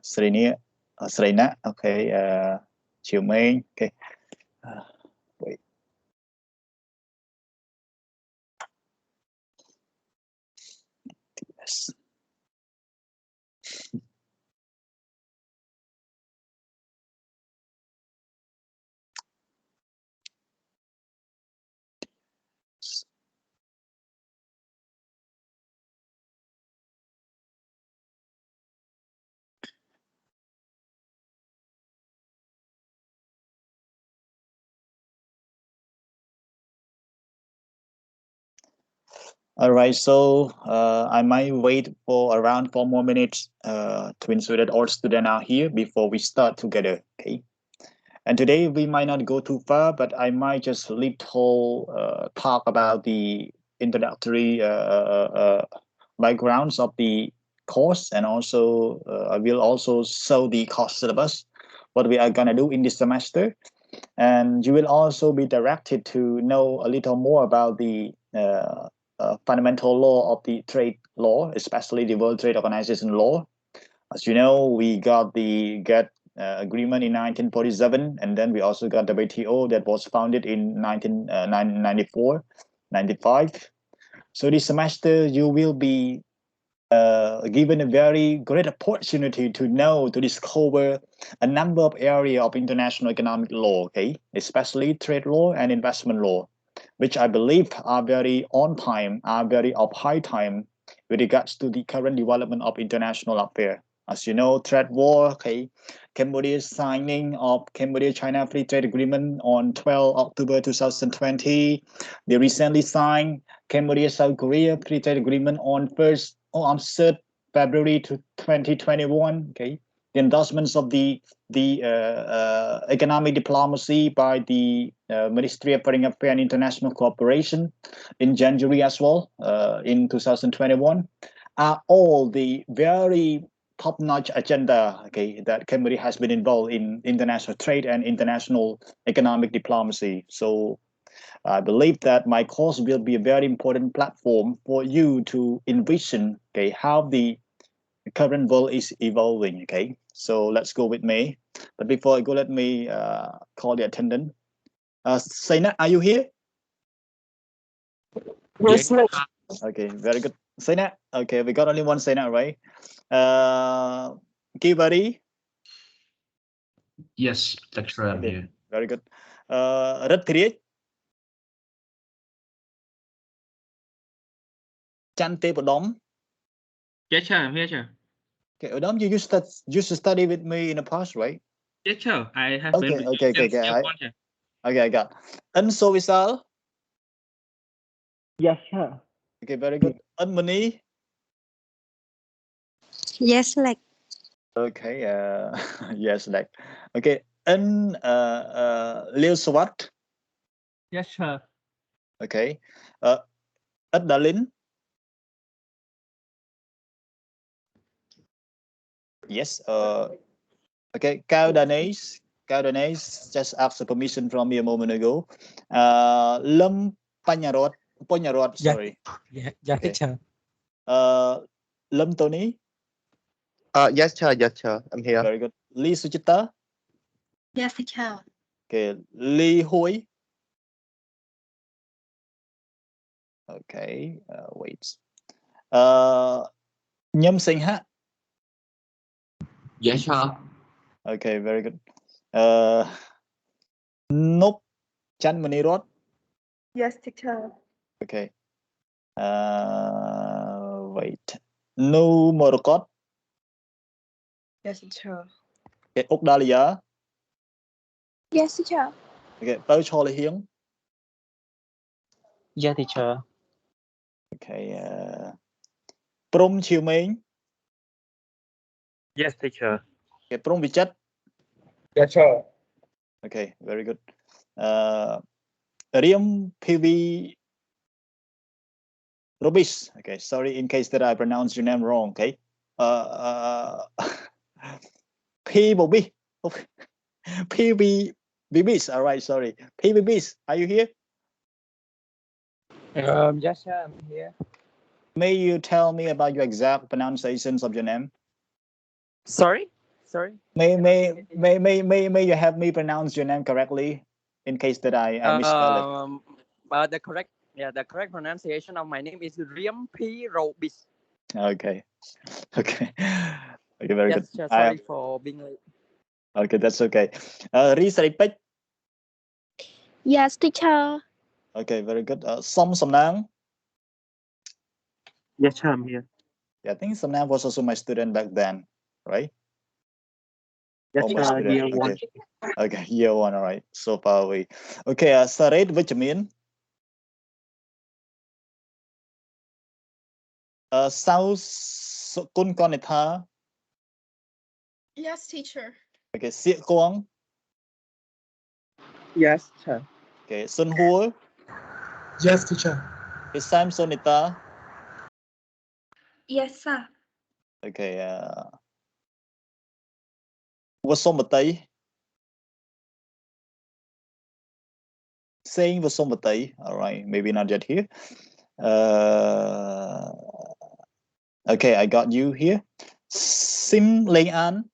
Serena, Serena, okay, Chiu Ming, okay. Wait. Yes. All right, so I might wait for around 4 more minutes to ensure that all students are here before we start together. Okay. And today we might not go too far, but I might just little talk about the introductory backgrounds of the course, and also I will also show the course syllabus, what we are gonna do in this semester, and you will also be directed to know a little more about the fundamental law of the trade law, especially the World Trade Organization law. As you know, we got the GATT agreement in 1947, and then we also got the WTO that was founded in 1994, 95. So this semester you will be given a very great opportunity to know, to discover a number of areas of international economic law, okay, especially trade law and investment law, which I believe are very on time, are very of high time with regards to the current development of international affairs. As you know, trade war, okay, Cambodia's signing of Cambodia-China Free Trade Agreement on 12 October 2020. They recently signed Cambodia-South Korea Free Trade Agreement on 3rd February 2021. Okay, the endorsements of the economic diplomacy by the Ministry of Foreign Affairs and International Cooperation in January as well, in 2021, are all the very top-notch agenda, okay, that Cambodia has been involved in international trade and international economic diplomacy. So I believe that my course will be a very important platform for you to envision, okay, how the current world is evolving. Okay, so let's go with me. But before I go, let me call the attendant. Saina, are you here? Yes, Okay, very good. Saina, okay, we got only one Saina, right? Kibari. Yes, lecturer, I'm Okay, here. very good. Rattriet. Chante Podom. Yes, sir. I'm here, sir. Okay, Odom, you used to study with me in the past, right? Yes, sir. I have Okay, been with okay, you okay, since okay. year one, sir. Okay, I got. Unso Visal. Yes, sir. Okay, very good. Unmani. Yes, like. Okay, yes, like. Okay, Lil Swat. Yes, sir. Okay, Dalin. Yes, okay, Cao Danes. Cao Danes just asked the permission from me a moment ago. Lâm Panyarot, sorry. Yeah, Okay. teacher. Lâm Tony. Yes, sir. Yes, sir. I'm here. Very good. Lee Suchita. Yes, teacher. Okay, Lee Hui. Okay, wait. Nhâm Sinh Ha. Yes, sir. Okay, very good. Nop Chan Manirot. Yes, teacher. Okay. Wait. No Morokot. Yes, teacher. Okay, Úc Dahlia. Yes, teacher. Okay, Tới Cho Lê Hiến. Yeah, teacher. Okay. Prom Chiu Ming. Yes, teacher. Okay, Prom Vichat. Yes, sir. Okay, very good. Riam PV Robis. Okay, sorry in case that I pronounced your name wrong. Okay. P Bobby. PV Bibis. All right, sorry. PBBs, are you here? Yes, sir. I'm here. May you tell me about your exact pronunciations of your name? Sorry? May you have me pronounce your name correctly in case that I misspell it. The correct pronunciation of my name is Riampi Robis. Okay. Okay. Okay, very good. Yes, sir, sorry for being late. Okay, that's okay. Repeat. Yes, teacher. Okay, very good. Som Nang. Yes, sir, I'm here. Yeah, I think Som Nang was also my student back then, right? Yes, Former sir, student. year one. Okay. Okay, year one, all right. So far away. Okay, Sarit Vichamin. Sao Kun Konitha. Yes, teacher. Okay, Siet Kuang. Yes, sir. Okay, Sun Hua. Yes, teacher. Okay, Sam Sonita. Yes, sir. Okay, Wasomatay. Saying Wasomatay. All right, maybe not yet here. Okay, I got you here. Sim Lei An.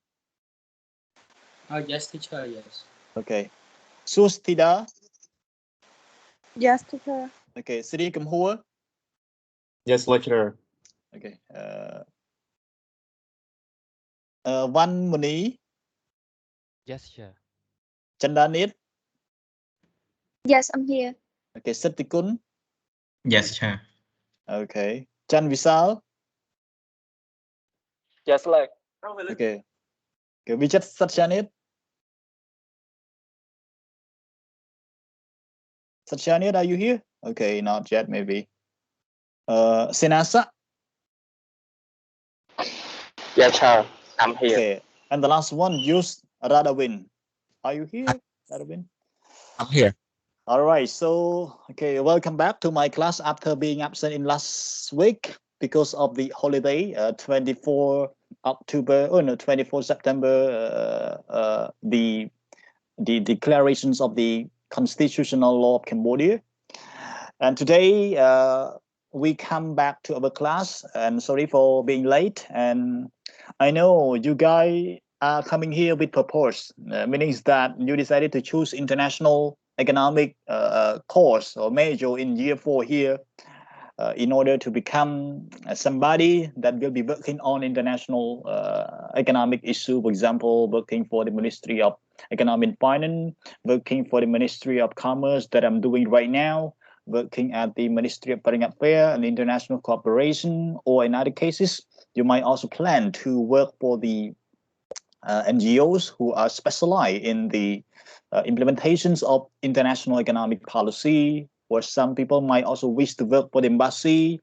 Yes, teacher, yes. Okay. Sustida. Yes, teacher. Okay, Sri Kamhua. Yes, lecturer. Okay. Van Muni. Yes, sir. Chandanit. Yes, I'm here. Okay, Satikun. Yes, sir. Okay. Chan Visal. Yes, like. Okay. Okay, Vijat Satyanit. Satyanit, are you here? Okay, not yet, maybe. Sinasa. Yes, sir. I'm here. Okay. And the last one, Yus Radawin. Are you here, Radawin? I'm here. All right. So, okay, welcome back to my class after being absent in last week because of the holiday, 24 October, oh no, 24 September, the declarations of the constitutional law of Cambodia. And today we come back to our class, and sorry for being late. And I know you guys are coming here with purpose, meaning that you decided to choose international economic course or major in year 4 here in order to become somebody that will be working on international economic issue. For example, working for the Ministry of Economic and Finance, working for the Ministry of Commerce that I'm doing right now, working at the Ministry of Foreign Affairs and International Cooperation, or in other cases, you might also plan to work for the NGOs who are specialized in the implementations of international economic policy, or some people might also wish to work for the embassy,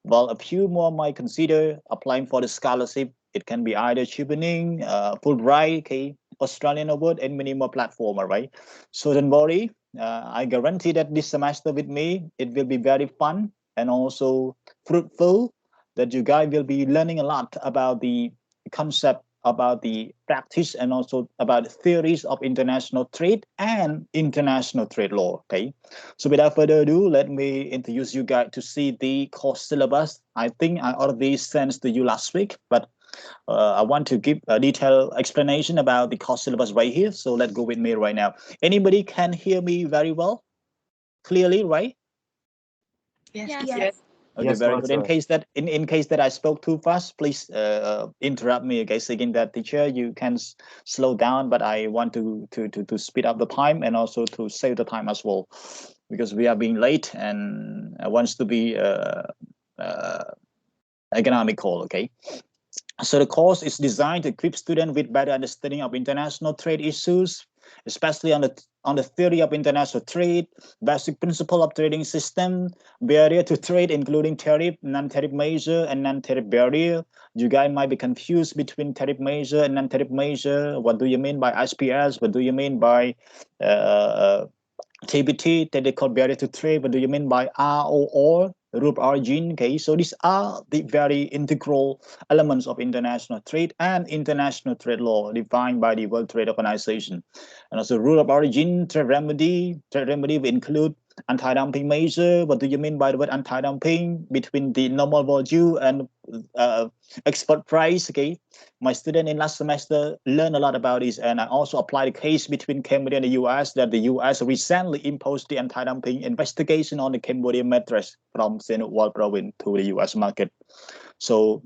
while a few more might consider applying for the scholarship. It can be either Chevening, Fulbright, okay, Australian Award, and many more platforms, right? So don't worry. I guarantee that this semester with me, it will be very fun and also fruitful, that you guys will be learning a lot about the concept, about the practice, and also about the theories of international trade and international trade law. Okay, so without further ado, let me introduce you guys to see the course syllabus. I think I already sent to you last week, but I want to give a detailed explanation about the course syllabus right here. So let's go with me right now. Anybody can hear me very well, clearly, right? Yes. Yes. Okay, Yes, very good. In sir. case that in case that I spoke too fast, please interrupt me. Okay, saying that teacher, you can slow down, but I want to speed up the time and also to save the time as well, because we are being late and I want to be uh, economical. Okay. So the course is designed to equip students with better understanding of international trade issues, especially on the theory of international trade, basic principle of trading system, barrier to trade, including tariff, non-tariff measure, and non-tariff barrier. You guys might be confused between tariff measure and non-tariff measure. What do you mean by SPS? What do you mean by TBT, technical barrier to trade? What do you mean by ROR, rule of origin? Okay, so these are the very integral elements of international trade and international trade law defined by the World Trade Organization. And also rule of origin, trade remedy will include anti-dumping measure. What do you mean by the word anti-dumping? Between the normal value and export price. Okay, my student in last semester learned a lot about this, and I also applied a case between Cambodia and the U.S. that the U.S. recently imposed the anti-dumping investigation on the Cambodian mattress from Senuwal province to the U.S. market. So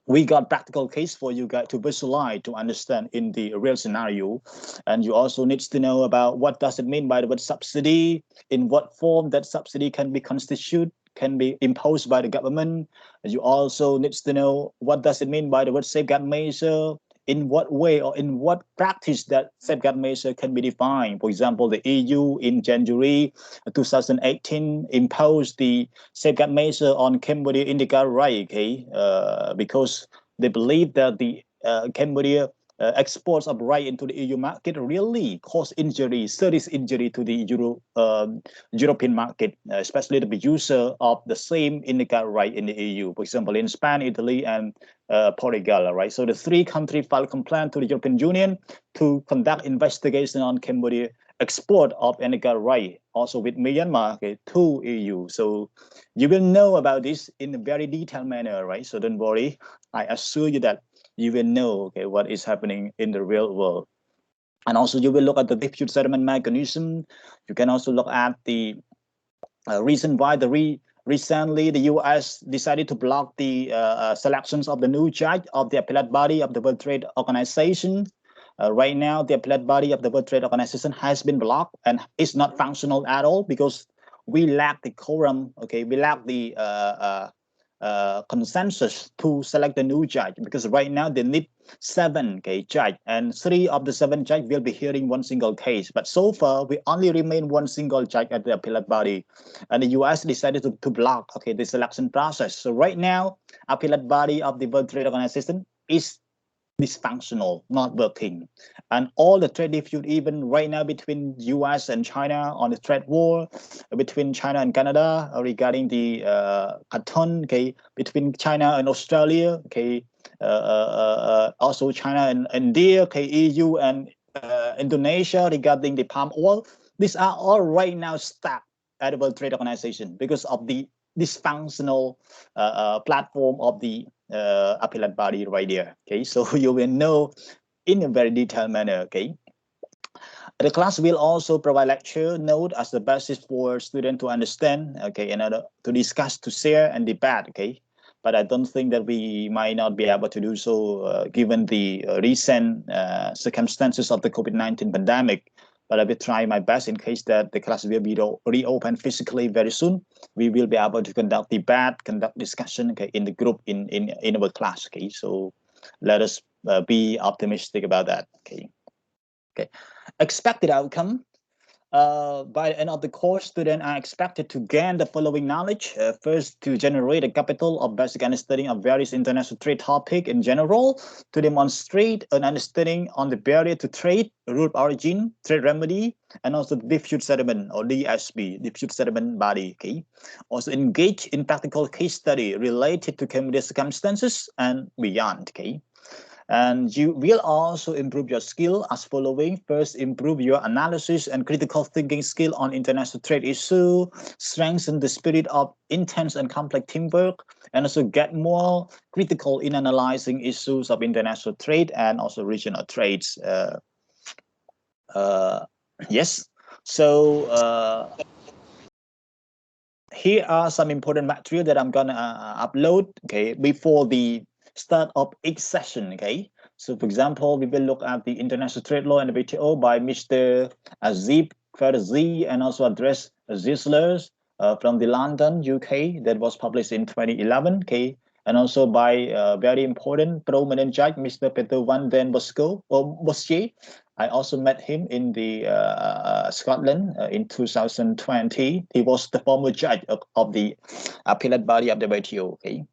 we got practical case for you guys to visualize, to understand in the real scenario. And you also need to know about what does it mean by the word subsidy, in what form that subsidy can be constituted, can be imposed by the government. You also need to know what does it mean by the word safeguard measure, in what way or in what practice that safeguard measure can be defined. For example, the EU in January 2018 imposed the safeguard measure on Cambodia indica right, okay, because they believe that the Cambodia exports of rice into the EU market really cause injury, serious injury to the European market, especially the producer of the same indica rice in the EU. For example, in Spain, Italy, and Portugal, right? So the three countries filed complaint to the European Union to conduct investigation on Cambodia export of indica rice, also with Myanmar, okay, to EU. So you will know about this in a very detailed manner, right? So don't worry. I assure you that you will know, okay, what is happening in the real world. And also you will look at the dispute settlement mechanism. You can also look at the reason why recently the U.S. decided to block the selections of the new judge of the appellate body of the World Trade Organization. Right now, the appellate body of the World Trade Organization has been blocked and is not functional at all because we lack the quorum. Okay, we lack the consensus to select the new judge, because right now they need 7 judge, and 3 of the 7 judge will be hearing one single case. But so far, we only remain one single judge at the appellate body, and the U.S. decided to block the selection process. So right now, appellate body of the World Trade Organization is dysfunctional, not working. And all the trade dispute, even right now between US and China on the trade war, between China and Canada regarding the cotton, between China and Australia, also China and India, EU and Indonesia regarding the palm oil. These are all right now stuck at the World Trade Organization because of the dysfunctional platform of the appellate body right there. Okay, so you will know in a very detailed manner. Okay, the class will also provide lecture note as the basis for students to understand. Okay, in order to discuss, to share, and debate. Okay, but I don't think that we might not be able to do so given the recent circumstances of the COVID-19 pandemic. But I will try my best in case that the class will be reopened physically very soon. We will be able to conduct debate, conduct discussion, in the group in our class. Okay, so let us be optimistic about that. Okay. Expected outcome. By the end of the course, students are expected to gain the following knowledge. First, to generate a capital of basic understanding of various international trade topics in general, to demonstrate an understanding on the barrier to trade, rule of origin, trade remedy, and also dispute settlement, or DSB, dispute settlement body. Okay. Also engage in practical case study related to Cambodian circumstances and beyond. Okay. And you will also improve your skill as following. First, improve your analysis and critical thinking skill on international trade issue, strengthen the spirit of intense and complex teamwork, and also get more critical in analyzing issues of international trade and also regional trades. Yes, so here are some important material that I'm gonna upload, before the start of each session. So for example, we will look at the international trade law and the WTO by Mr. Azib Ferzi, and also address Zisler from the London, UK, that was published in 2011. And also by very important prominent judge, Mr. Peter van den Bosche. I also met him in the Scotland in 2020. He was the former judge of the appellate body of the WTO.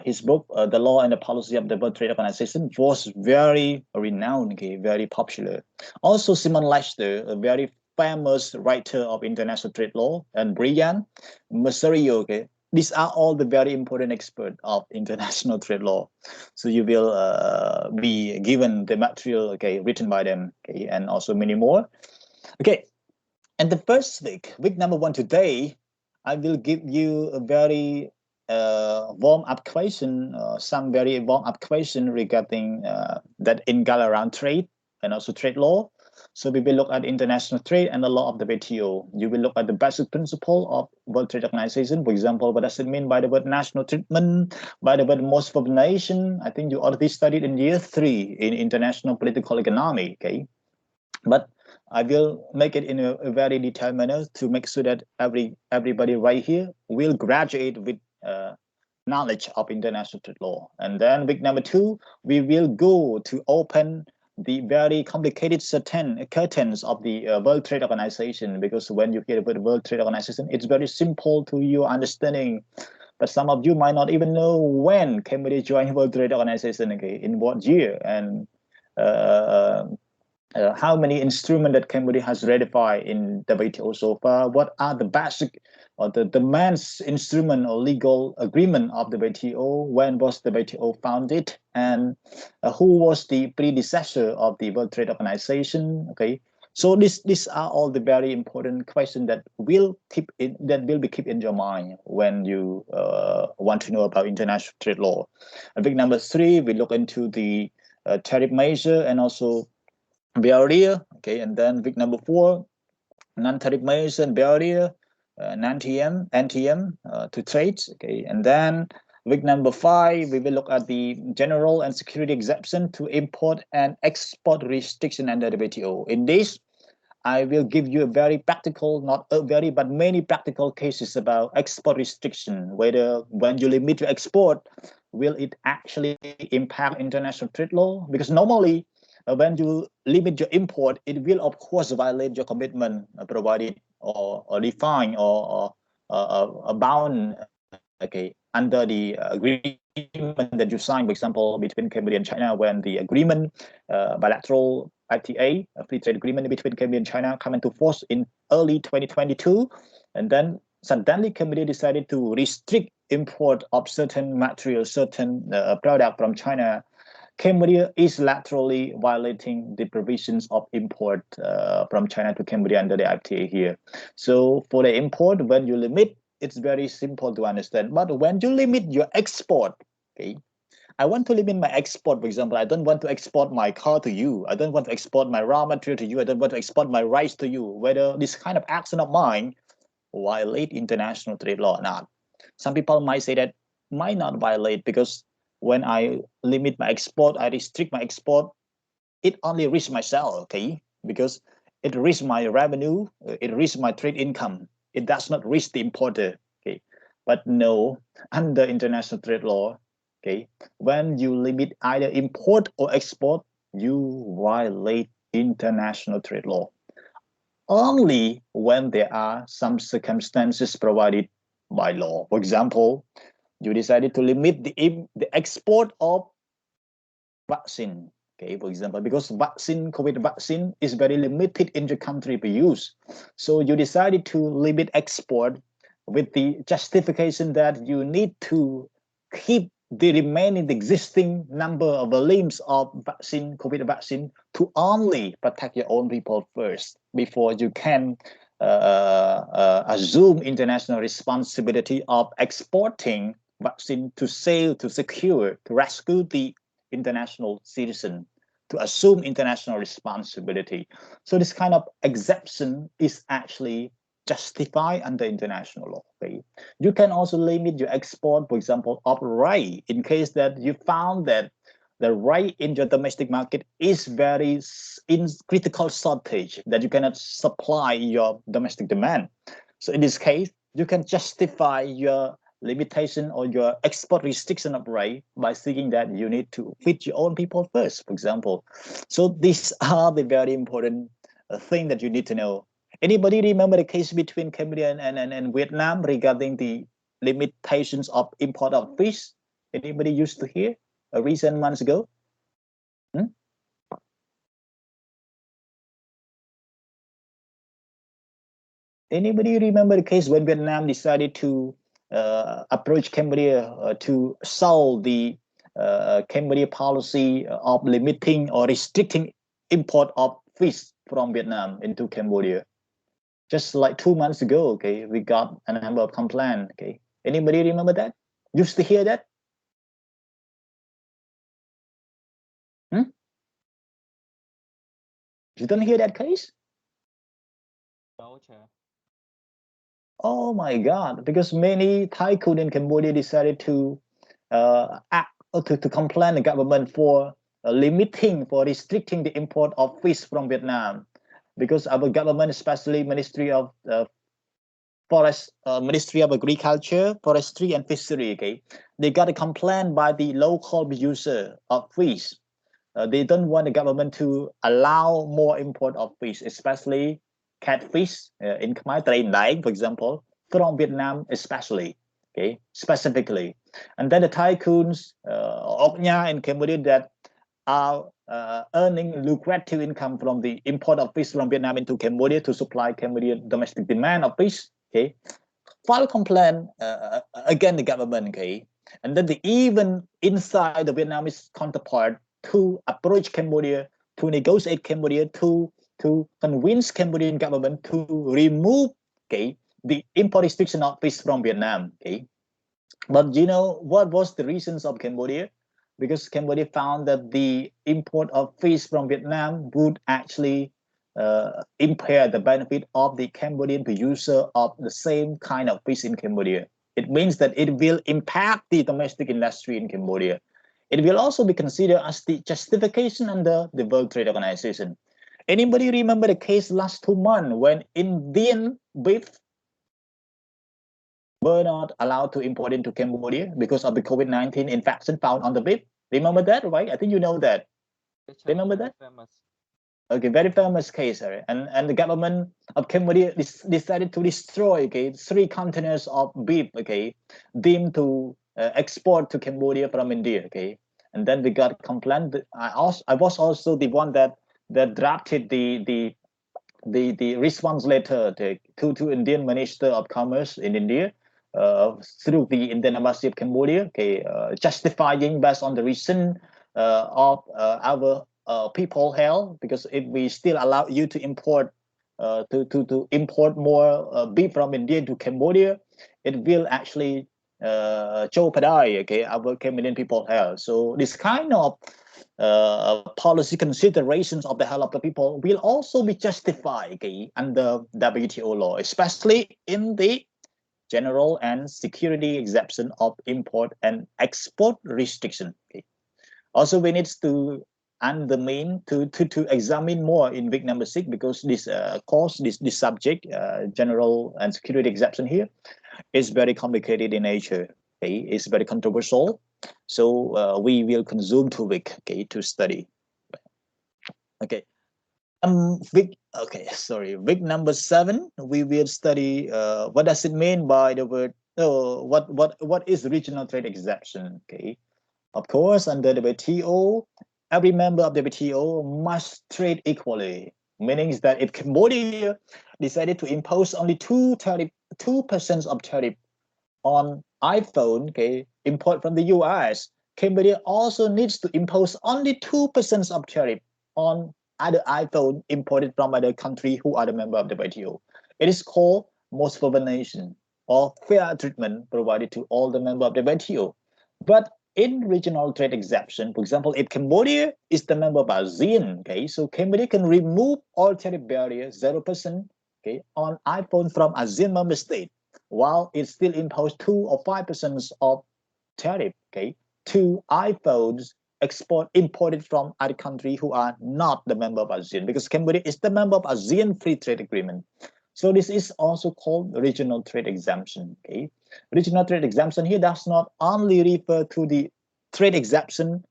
His book, The Law and the Policy of the World Trade Organization, was very renowned, very popular. Also, Simon Leicester, a very famous writer of international trade law, and Brian Mercerio. These are all the very important experts of international trade law. So you will be given the material, written by them, and also many more. And the first week number 1 today, I will give you a very warm-up question, some very warm-up question regarding that in around trade and also trade law. So we will look at international trade and the law of the WTO. You will look at the basic principle of World Trade Organization. For example, what does it mean by the word national treatment, by the word most favored nation? I think you already studied in year 3 in international political economy, okay? But I will make it in a very detailed manner to make sure that everybody right here will graduate with knowledge of international trade law. And then week number 2, we will go to open the very complicated curtains of the World Trade Organization, because when you hear about the World Trade Organization, it's very simple to your understanding. But some of you might not even know when Cambodia joined World Trade Organization, okay, in what year, and how many instruments that Cambodia has ratified in WTO so far, what are the basic or the main instrument or legal agreement of the WTO, when was the WTO founded, and who was the predecessor of the World Trade Organization, okay? So these are all the very important questions that will be kept in your mind when you want to know about international trade law. And week number 3, we look into the tariff measure and also barrier, okay, and then week number 4, non-tariff measures and barrier, NTM to trades, okay, and then week number 5, we will look at the general and security exemption to import and export restriction under the WTO. In this, I will give you a very practical, not a very, but many practical cases about export restriction, whether when you limit your export, will it actually impact international trade law? Because normally, when you limit your import, it will of course violate your commitment provided or defined or bound, okay, under the agreement that you signed, for example, between Cambodia and China, when the agreement, bilateral FTA, a free trade agreement between Cambodia and China, come into force in early 2022, and then suddenly Cambodia decided to restrict import of certain materials, certain product from China. Cambodia is laterally violating the provisions of import from China to Cambodia under the FTA here. So for the import, when you limit, it's very simple to understand. But when you limit your export, okay, I want to limit my export, for example, I don't want to export my car to you. I don't want to export my raw material to you. I don't want to export my rice to you. Whether this kind of action of mine violate international trade law or not. Some people might say that might not violate, because when I limit my export, I restrict my export, it only risks myself, okay? Because it risks my revenue, it risks my trade income. It does not risk the importer, okay? But no, under international trade law, okay, when you limit either import or export, you violate international trade law. Only when there are some circumstances provided by law. For example, you decided to limit the export of vaccine, okay, for example, because vaccine, COVID vaccine is very limited in the country for use. So you decided to limit export with the justification that you need to keep the remaining existing number of volumes of vaccine, COVID vaccine, to only protect your own people first before you can assume international responsibility of exporting vaccine to save, to secure, to rescue the international citizen, to assume international responsibility. So this kind of exception is actually justified under international law. Okay? You can also limit your export, for example, of rice, in case that you found that the rice in your domestic market is very in critical shortage, that you cannot supply your domestic demand. So in this case, you can justify your limitation or your export restriction of rice by thinking that you need to feed your own people first, for example. So these are the very important thing that you need to know. Anybody remember the case between Cambodia and Vietnam regarding the limitations of import of fish? Anybody used to hear a recent months ago? Anybody remember the case when Vietnam decided to approach Cambodia to solve the Cambodia policy of limiting or restricting import of fish from Vietnam into Cambodia? just like 2 months ago, okay, we got a number of complaints. Okay, anybody remember that? Used to hear that? You don't hear that case? No, Chair. Oh my God! Because many tycoon in Cambodia decided to act or to complain the government for limiting, for restricting the import of fish from Vietnam, because our government, especially Ministry of Forest, Ministry of Agriculture, Forestry and Fishery, okay, they got a complaint by the local producer of fish. They don't want the government to allow more import of fish, especially catfish in Khmer Train Dai, for example, from Vietnam, especially, okay, specifically. And then the tycoons, Oknya in Cambodia, that are earning lucrative income from the import of fish from Vietnam into Cambodia to supply Cambodian domestic demand of fish, okay, file complaint against the government, okay, and then the even inside the Vietnamese counterpart to approach Cambodia, to negotiate Cambodia, to convince Cambodian government to remove, okay, the import restriction of fish from Vietnam, okay. But you know what was the reasons of Cambodia? Because Cambodia found that the import of fish from Vietnam would actually impair the benefit of the Cambodian producer of the same kind of fish in Cambodia. It means that it will impact the domestic industry in Cambodia. It will also be considered as the justification under the World Trade Organization. Anybody remember the case last 2 months when Indian beef were not allowed to import into Cambodia because of the COVID-19 infection found on the beef? Remember that, right? I think you know that. Yes, Chair, Remember very that? famous. Okay, very famous case, right? And the government of Cambodia decided to destroy, okay, 3 containers of beef, okay, deemed to export to Cambodia from India, okay. And then we got complaint. I was also the one that drafted the response letter to Indian Minister of Commerce in India through the Indian Embassy of Cambodia, okay, justifying based on the reason of our people health, because if we still allow you to import to import more beef from India to Cambodia, it will actually jeopardize, okay, our Cambodian people health. So this kind of policy considerations of the health of the people will also be justified, okay, under WTO law, especially in the general and security exemption of import and export restriction. Okay. Also, we need to undermine to examine more in week number 6, because this course, this subject, general and security exemption here, is very complicated in nature. Okay, it's very controversial. So we will consume 2 weeks, okay, to study. Okay. Week number 7, we will study what does it mean by the word. What is regional trade exemption? Okay, of course, under the WTO, every member of the WTO must trade equally. Meaning that if Cambodia decided to impose only 2% of tariff on iPhone, okay, import from the US, Cambodia also needs to impose only 2% of tariff on other iPhone imported from other country who are the member of the WTO. It is called most favored nation, or fair treatment provided to all the member of the WTO. But in regional trade exemption, for example, if Cambodia is the member of ASEAN, okay, so Cambodia can remove all tariff barriers 0%, okay, on iPhone from ASEAN member state, while it still impose 2 or 5% of tariff, okay, to iPhones imported from other country who are not the member of ASEAN, because Cambodia is the member of ASEAN Free Trade Agreement. So this is also called regional trade exemption. Okay, regional trade exemption here does not only refer to the trade exemption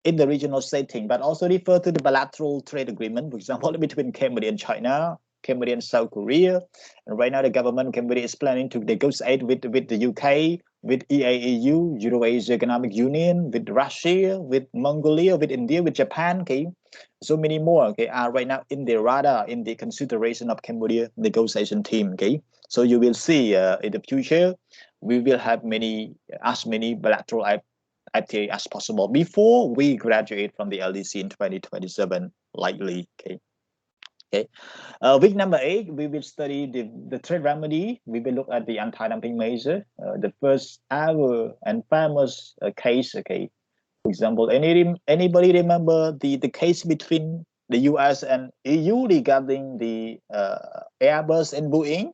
in the regional setting, but also refer to the bilateral trade agreement, for example, between Cambodia and China, Cambodia and South Korea. And right now, the government of Cambodia is planning to negotiate with the UK, with EAEU, Eurasia Economic Union, with Russia, with Mongolia, with India, with Japan. Okay, so many more. Okay, are right now in the radar, in the consideration of Cambodia negotiation team. Okay, so you will see in the future, we will have as many bilateral FTA as possible before we graduate from the LDC in 2027, likely. Okay. Okay. Week number 8, we will study the trade remedy. We will look at the anti-dumping measure, the first ever and famous case. Okay. For example, anybody remember the case between the US and EU regarding the Airbus and Boeing?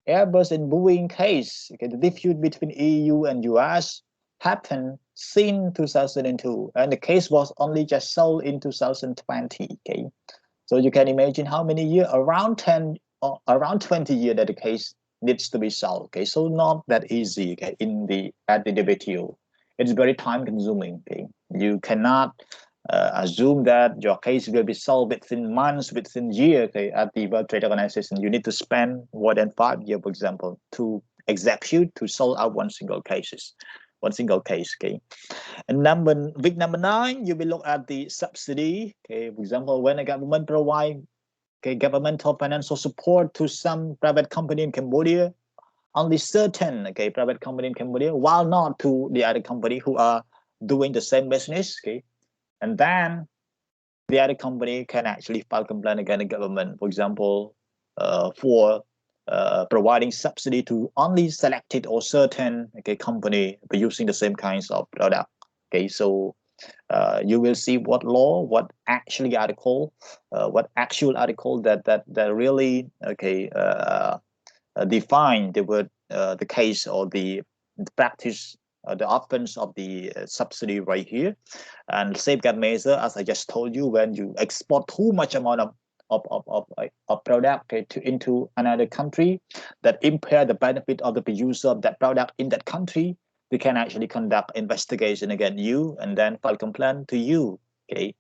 Airbus and Boeing case, okay, the dispute between EU and US happened since 2002, and the case was only just solved in 2020. Okay, so you can imagine how many years, around 10 or around 20 years that the case needs to be solved. Okay, so not that easy. Okay, at the WTO, it's very time consuming. Okay, you cannot assume that your case will be solved within months, within years. Okay, at the World Trade Organization, you need to spend more than 5 years, for example, to execute to solve out one single case. Okay, and week number 9, you will look at the subsidy. Okay, for example, when a government provide governmental financial support to some private company in Cambodia, only certain private company in Cambodia, while not to the other company who are doing the same business. Okay, and then the other company can actually file complaint against the government, for example, for providing subsidy to only selected or certain company using the same kinds of product. Okay, so you will see what law, what actual article that really define the word, the case or the practice, the offense of the subsidy right here. And safeguard measure, as I just told you, when you export too much amount of product into another country that impair the benefit of the producer of that product in that country, they can actually conduct investigation against you and then file complaint to you. Okay,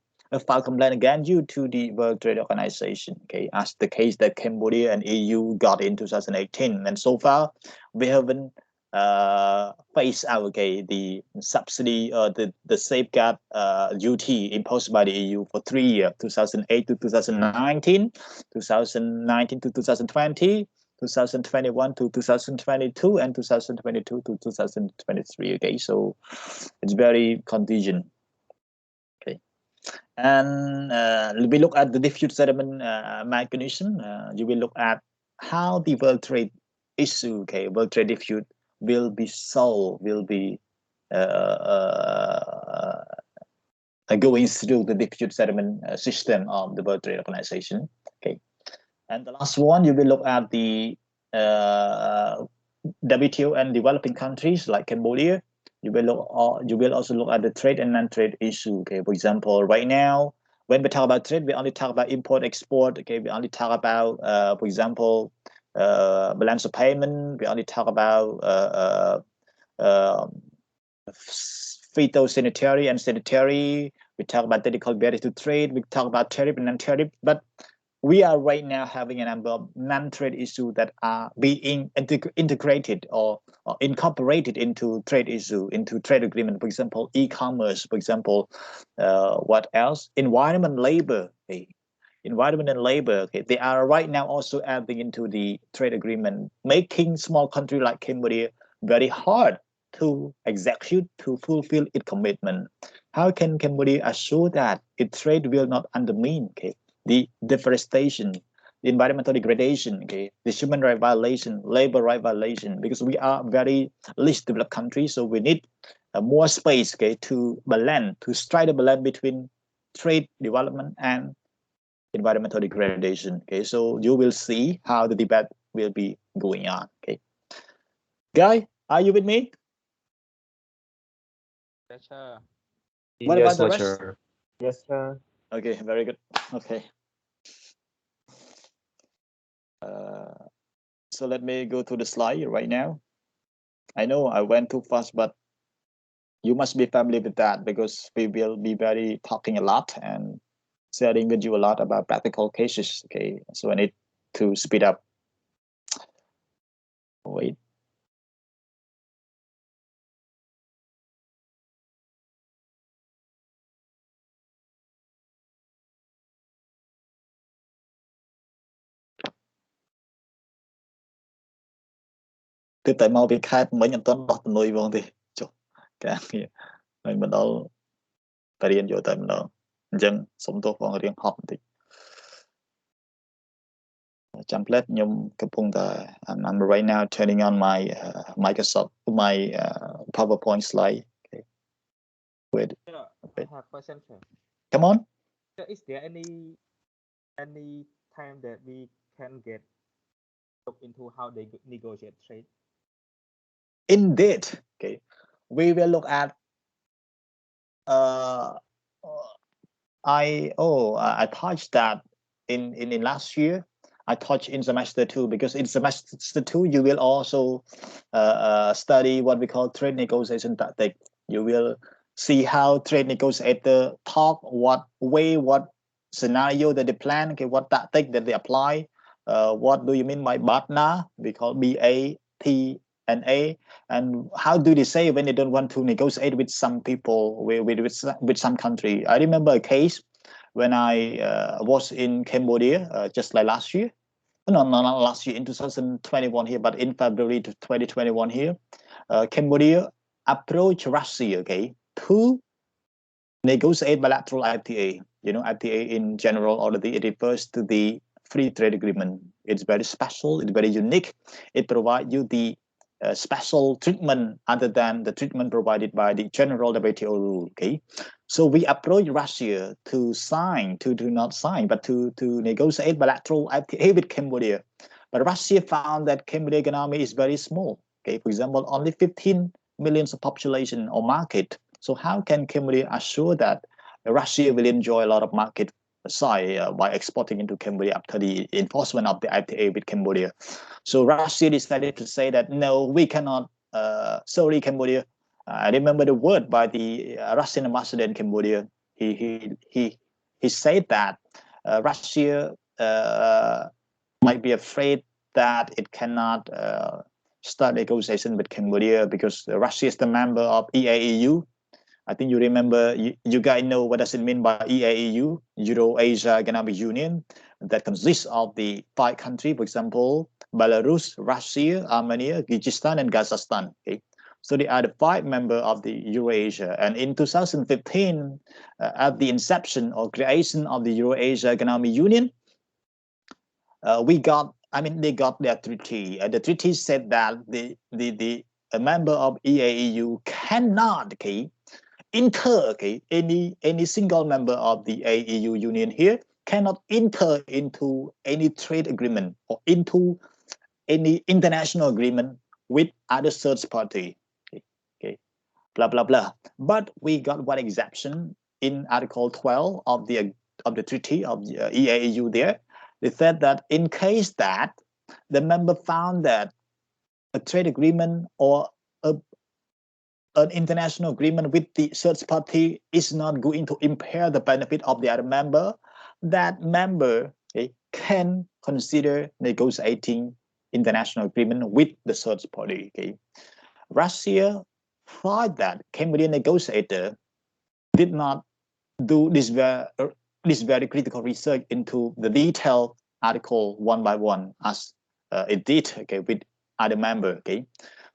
file complaint against you to the World Trade Organization. Okay, as the case that Cambodia and EU got in 2018, and so far we haven't phase out the subsidy, the safeguard duty imposed by the EU for 3 years, 2008 to 2019, 2019 to 2020, 2021 to 2022, and 2022 to 2023. Okay, so it's very contingent. Okay, and we look at the dispute settlement mechanism. You will look at how the world trade issue, world trade dispute will be solved, will be going through the dispute settlement system of the World Trade Organization. Okay, and the last one, you will look at the WTO and developing countries like Cambodia. You will also look at the trade and non-trade issue. Okay, for example, right now when we talk about trade, we only talk about import export. Okay, we only talk about for example, balance of payment. We only talk about phytosanitary and sanitary. We talk about technical barriers to trade. We talk about tariff and non-tariff. But we are right now having a number of non-trade issues that are being integrated or incorporated into trade issue, into trade agreement. For example, e-commerce. For example, what else? Environment, labor. Okay. Environment and labor. Okay, they are right now also adding into the trade agreement, making small country like Cambodia very hard to execute, to fulfill its commitment. How can Cambodia assure that its trade will not undermine the deforestation, the environmental degradation, the human right violation, labor right violation? Because we are very least developed country, so we need more space to balance, to strike a balance between trade development and environmental degradation. Okay, so you will see how the debate will be going on. Okay, Guy, are you with me? Yes, sir. What about the rest? lecturer. Yes, sir. Okay, very good. Okay. So let me go to the slide right now. I know I went too fast, but you must be familiar with that because we will be very talking a lot and sharing with you a lot about practical cases. Okay, so I need to speed up. Wait. Từ tại mau bị khai mới nhận toán đọc nuôi vòng thì chụp cái gì mình bắt đầu phải điền vô tại mình đó dân sống tốt vòng riêng học thì ចាំផ្លែតខ្ញុំកំពុងតែ I'm right now turning on my Microsoft my PowerPoint slide. Okay. Wait. Yeah, Wait. I have question, sir. Come on. So is there any time that we can get look into how they negotiate trade? Indeed. Okay. We will look at I touched that in last year. I touched in semester 2 because in semester 2 you will also study what we call trade negotiation tactic. You will see how trade negotiator talk, what way, what scenario that they plan, okay, what tactic that they apply. What do you mean by BATNA? We call BATNA. And how do they say when they don't want to negotiate with some people, with some country? I remember a case when I was in Cambodia just like last year. No, not last year, in 2021 here, but in February to 2021 here. Cambodia approached Russia, okay, to negotiate bilateral FTA. You know, FTA in general already it refers to the free trade agreement. It's very special. It's very unique. It provides you the special treatment other than the treatment provided by the general WTO rule. Okay, so we approach Russia to sign, to do not sign, but to negotiate bilateral FTA with Cambodia. But Russia found that Cambodia economy is very small. Okay, for example, only 15 millions of population or market. So how can Cambodia assure that Russia will enjoy a lot of market side by exporting into Cambodia after the enforcement of the FTA with Cambodia? So Russia decided to say that no, we cannot. Sorry, Cambodia. I remember the word by the Russian ambassador in Cambodia. He said that Russia might be afraid that it cannot start negotiation with Cambodia because Russia is the member of EAEU. I think you remember, you guys know what does it mean by EAEU, Euro-Asia Economic Union, that consists of the 5 countries, for example, Belarus, Russia, Armenia, Kyrgyzstan, and Kazakhstan. Okay? So they are the 5 members of the Euro-Asia. And in 2015, at the inception or creation of the Euro-Asia Economic Union, they got their treaty. The treaty said that a member of EAEU cannot, any single member of the AEU union here cannot enter into any trade agreement or into any international agreement with other third party. Okay, blah blah blah. But we got one exception in Article 12 of the treaty of the EAEU. There, they said that in case that the member found that a trade agreement or an international agreement with the third party is not going to impair the benefit of the other member, that member can consider negotiating international agreement with the third party. Okay? Russia thought that Cambodian negotiator did not do this very critical research into the detailed article one by one as it did, okay, with other member. Okay,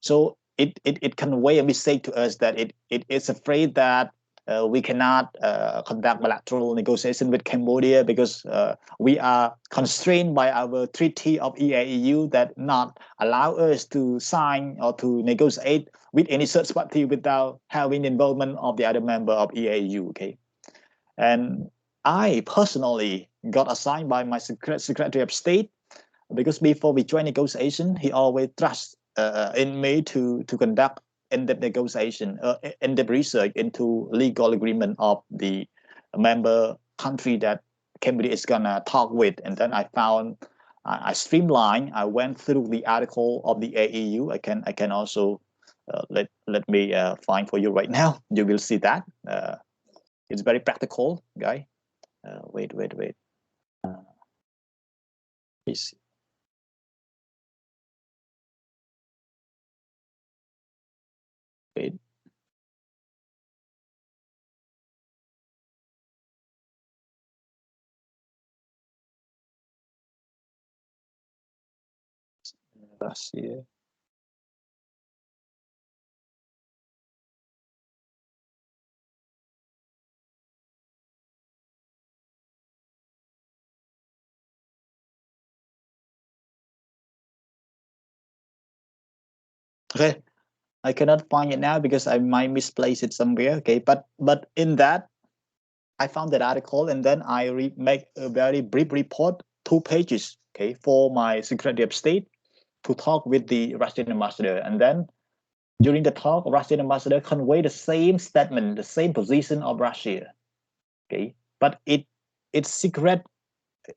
so it convey a message to us that it is afraid that we cannot conduct bilateral negotiation with Cambodia because we are constrained by our treaty of EAEU that not allow us to sign or to negotiate with any such party without having involvement of the other member of EAEU. Okay, and I personally got assigned by my Secretary of State because before we join negotiation, he always trusts in me to conduct in-depth negotiation, in-depth research into legal agreement of the member country that Cambodia is gonna talk with. And then I found I streamlined. I went through the article of the AEU. I can also let me find for you right now. You will see that it's very practical, guy. Wait. Please. Wait. Russia. Okay, I cannot find it now because I might misplace it somewhere. Okay, but in that I found that article, and then I make a very brief report, 2 pages, okay, for my Secretary of State to talk with the Russian ambassador. And then during the talk, Russian ambassador conveyed the same statement, the same position of Russia. Okay, but its secret,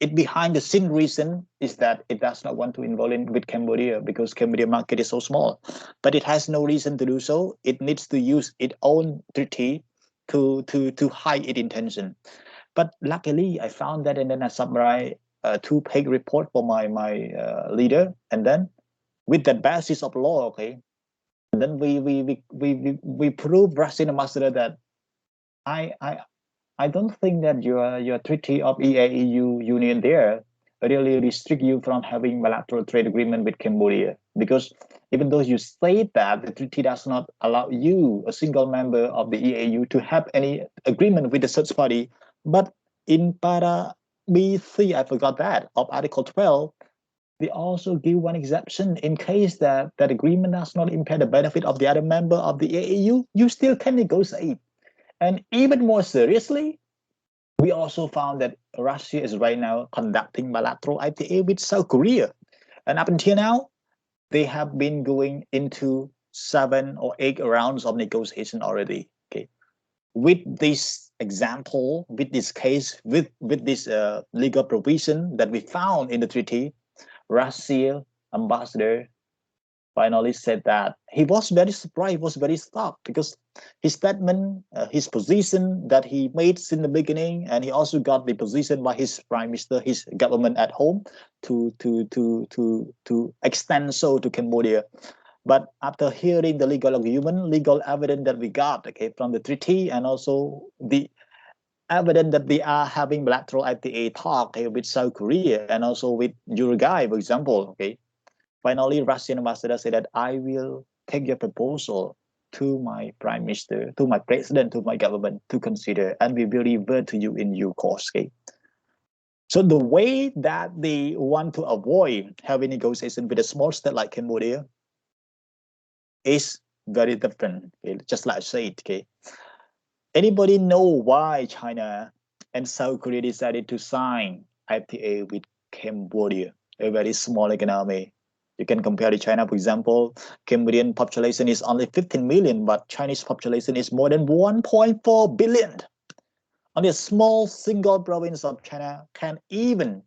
it behind the scene reason is that it does not want to involve in with Cambodia because Cambodia market is so small. But it has no reason to do so. It needs to use its own treaty to hide its intention. But luckily, I found that, and then I summarized a 2-page report for my leader, and then with that basis of law, okay, and then we prove Russian ambassador that I I don't think that your treaty of EAEU union there really restrict you from having bilateral trade agreement with Cambodia, because even though you say that the treaty does not allow you, a single member of the EAU, to have any agreement with the third party, but in para B3, I forgot that, of Article 12, they also give one exception in case that that agreement does not impair the benefit of the other member of the EAU, you still can negotiate. And even more seriously, we also found that Russia is right now conducting bilateral ITA with South Korea. And up until now, they have been going into 7 or 8 rounds of negotiation already. Okay, with this example, with this case, with this legal provision that we found in the treaty, Russia ambassador finally said that he was very surprised, he was very shocked, because his statement, his position that he made in the beginning, and he also got the position by his prime minister, his government at home, to extend so to Cambodia. But after hearing the legal argument, legal evidence that we got, okay, from the treaty, and also the evidence that they are having bilateral FTA talk, okay, with South Korea and also with Uruguay, for example, okay, finally, Russian ambassador said that I will take your proposal to my prime minister, to my president, to my government to consider, and we will revert to you in due course. Okay? So the way that they want to avoid having negotiation with a small state like Cambodia is very different. Okay? Just like I said, okay. Anybody know why China and South Korea decided to sign FTA with Cambodia, a very small economy? You can compare to China, for example. Cambodian population is only 15 million, but Chinese population is more than 1.4 billion. Only a small single province of China can even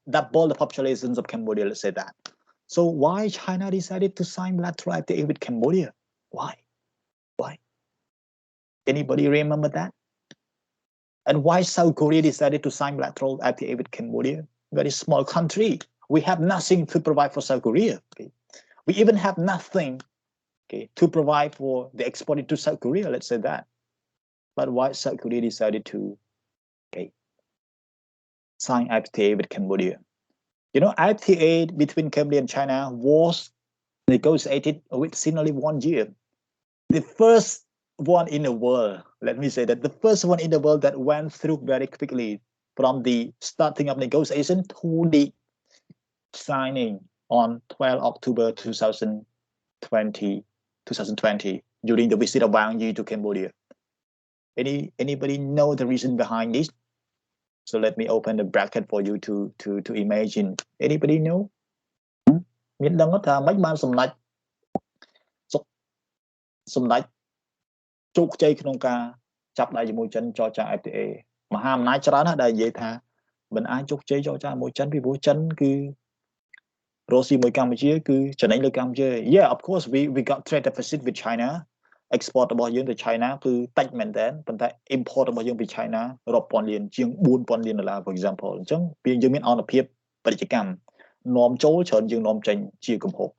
double the populations of Cambodia, let's say that. So why China decided to sign bilateral FTA with Cambodia? Why? Anybody remember that? And why South Korea decided to sign bilateral FTA with Cambodia? Very small country. We have nothing to provide for South Korea. Okay? We even have nothing, okay, to provide for the export to South Korea, let's say that. But why South Korea decided to, okay, sign FTA with Cambodia? You know, FTA between Cambodia and China was negotiated within only 1 year. The first one in the world, let me say that, the first one in the world that went through very quickly from the starting of negotiation to the signing on 12 October 2020 during the visit of Wang Yi to Cambodia. Anybody know the reason behind this? So let me open the bracket for you to imagine. Anybody know? មានដឹងថាមិនបានសម្ដេចជោគជ័យក្នុងការចាប់ដៃជាមួយចិនចរចា FTA មហាអំណាចច្រើនណាស់ដែលនិយាយថាមិនអាចជោគជ័យចរចាជាមួយចិនពីព្រោះចិនគឺរស់ជាមួយកម្ពុជាគឺចំណេញលើកម្ពុជា Yeah, of course we got trade deficit with China. Export របស់យើងទៅ China គឺតិចមែនតើប៉ុន្តែ import របស់យើងពី China រាប់ពាន់លានជាង $4,000 លាន for example អញ្ចឹងយើងមានអនុភាពពាណិជ្ជកម្មនាំចូលច្រើនជាងនាំចេញជាគំហុក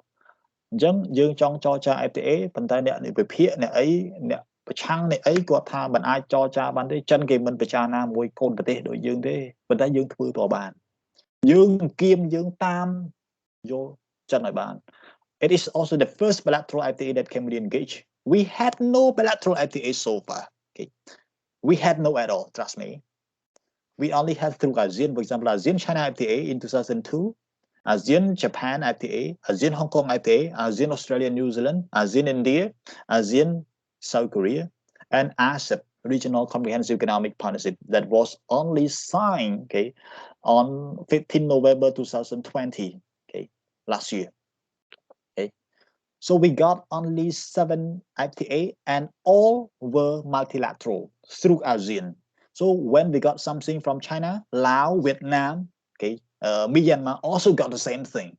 អញ្ចឹងយើងចង់ចរចា FTA ប៉ុន្តែអ្នកវិភាគអ្នកអីអ្នកប្រឆាំងអ្នកអីគាត់ថាមិនអាចចរចាបានទេចិនគេមិនពិចារណាមួយកូនប្រទេសដូចយើងទេប៉ុន្តែយើងធ្វើតបានយើងគៀមយើងតាមយកចិនឲ្យបាន It is also the first bilateral FTA that Cambodia engaged. We had no bilateral FTA so far. Okay, we had no at all. Trust me. We only had through ASEAN, for example, ASEAN China FTA in 2002. ASEAN Japan FTA, ASEAN Hong Kong FTA, ASEAN Australia New Zealand, ASEAN India, ASEAN South Korea, and ASEP Regional Comprehensive Economic Partnership that was only signed, okay, on 15 November 2020, okay, last year. Okay, so we got only 7 FTA, and all were multilateral through ASEAN. So when we got something from China, Laos, Vietnam, okay, Myanmar also got the same thing.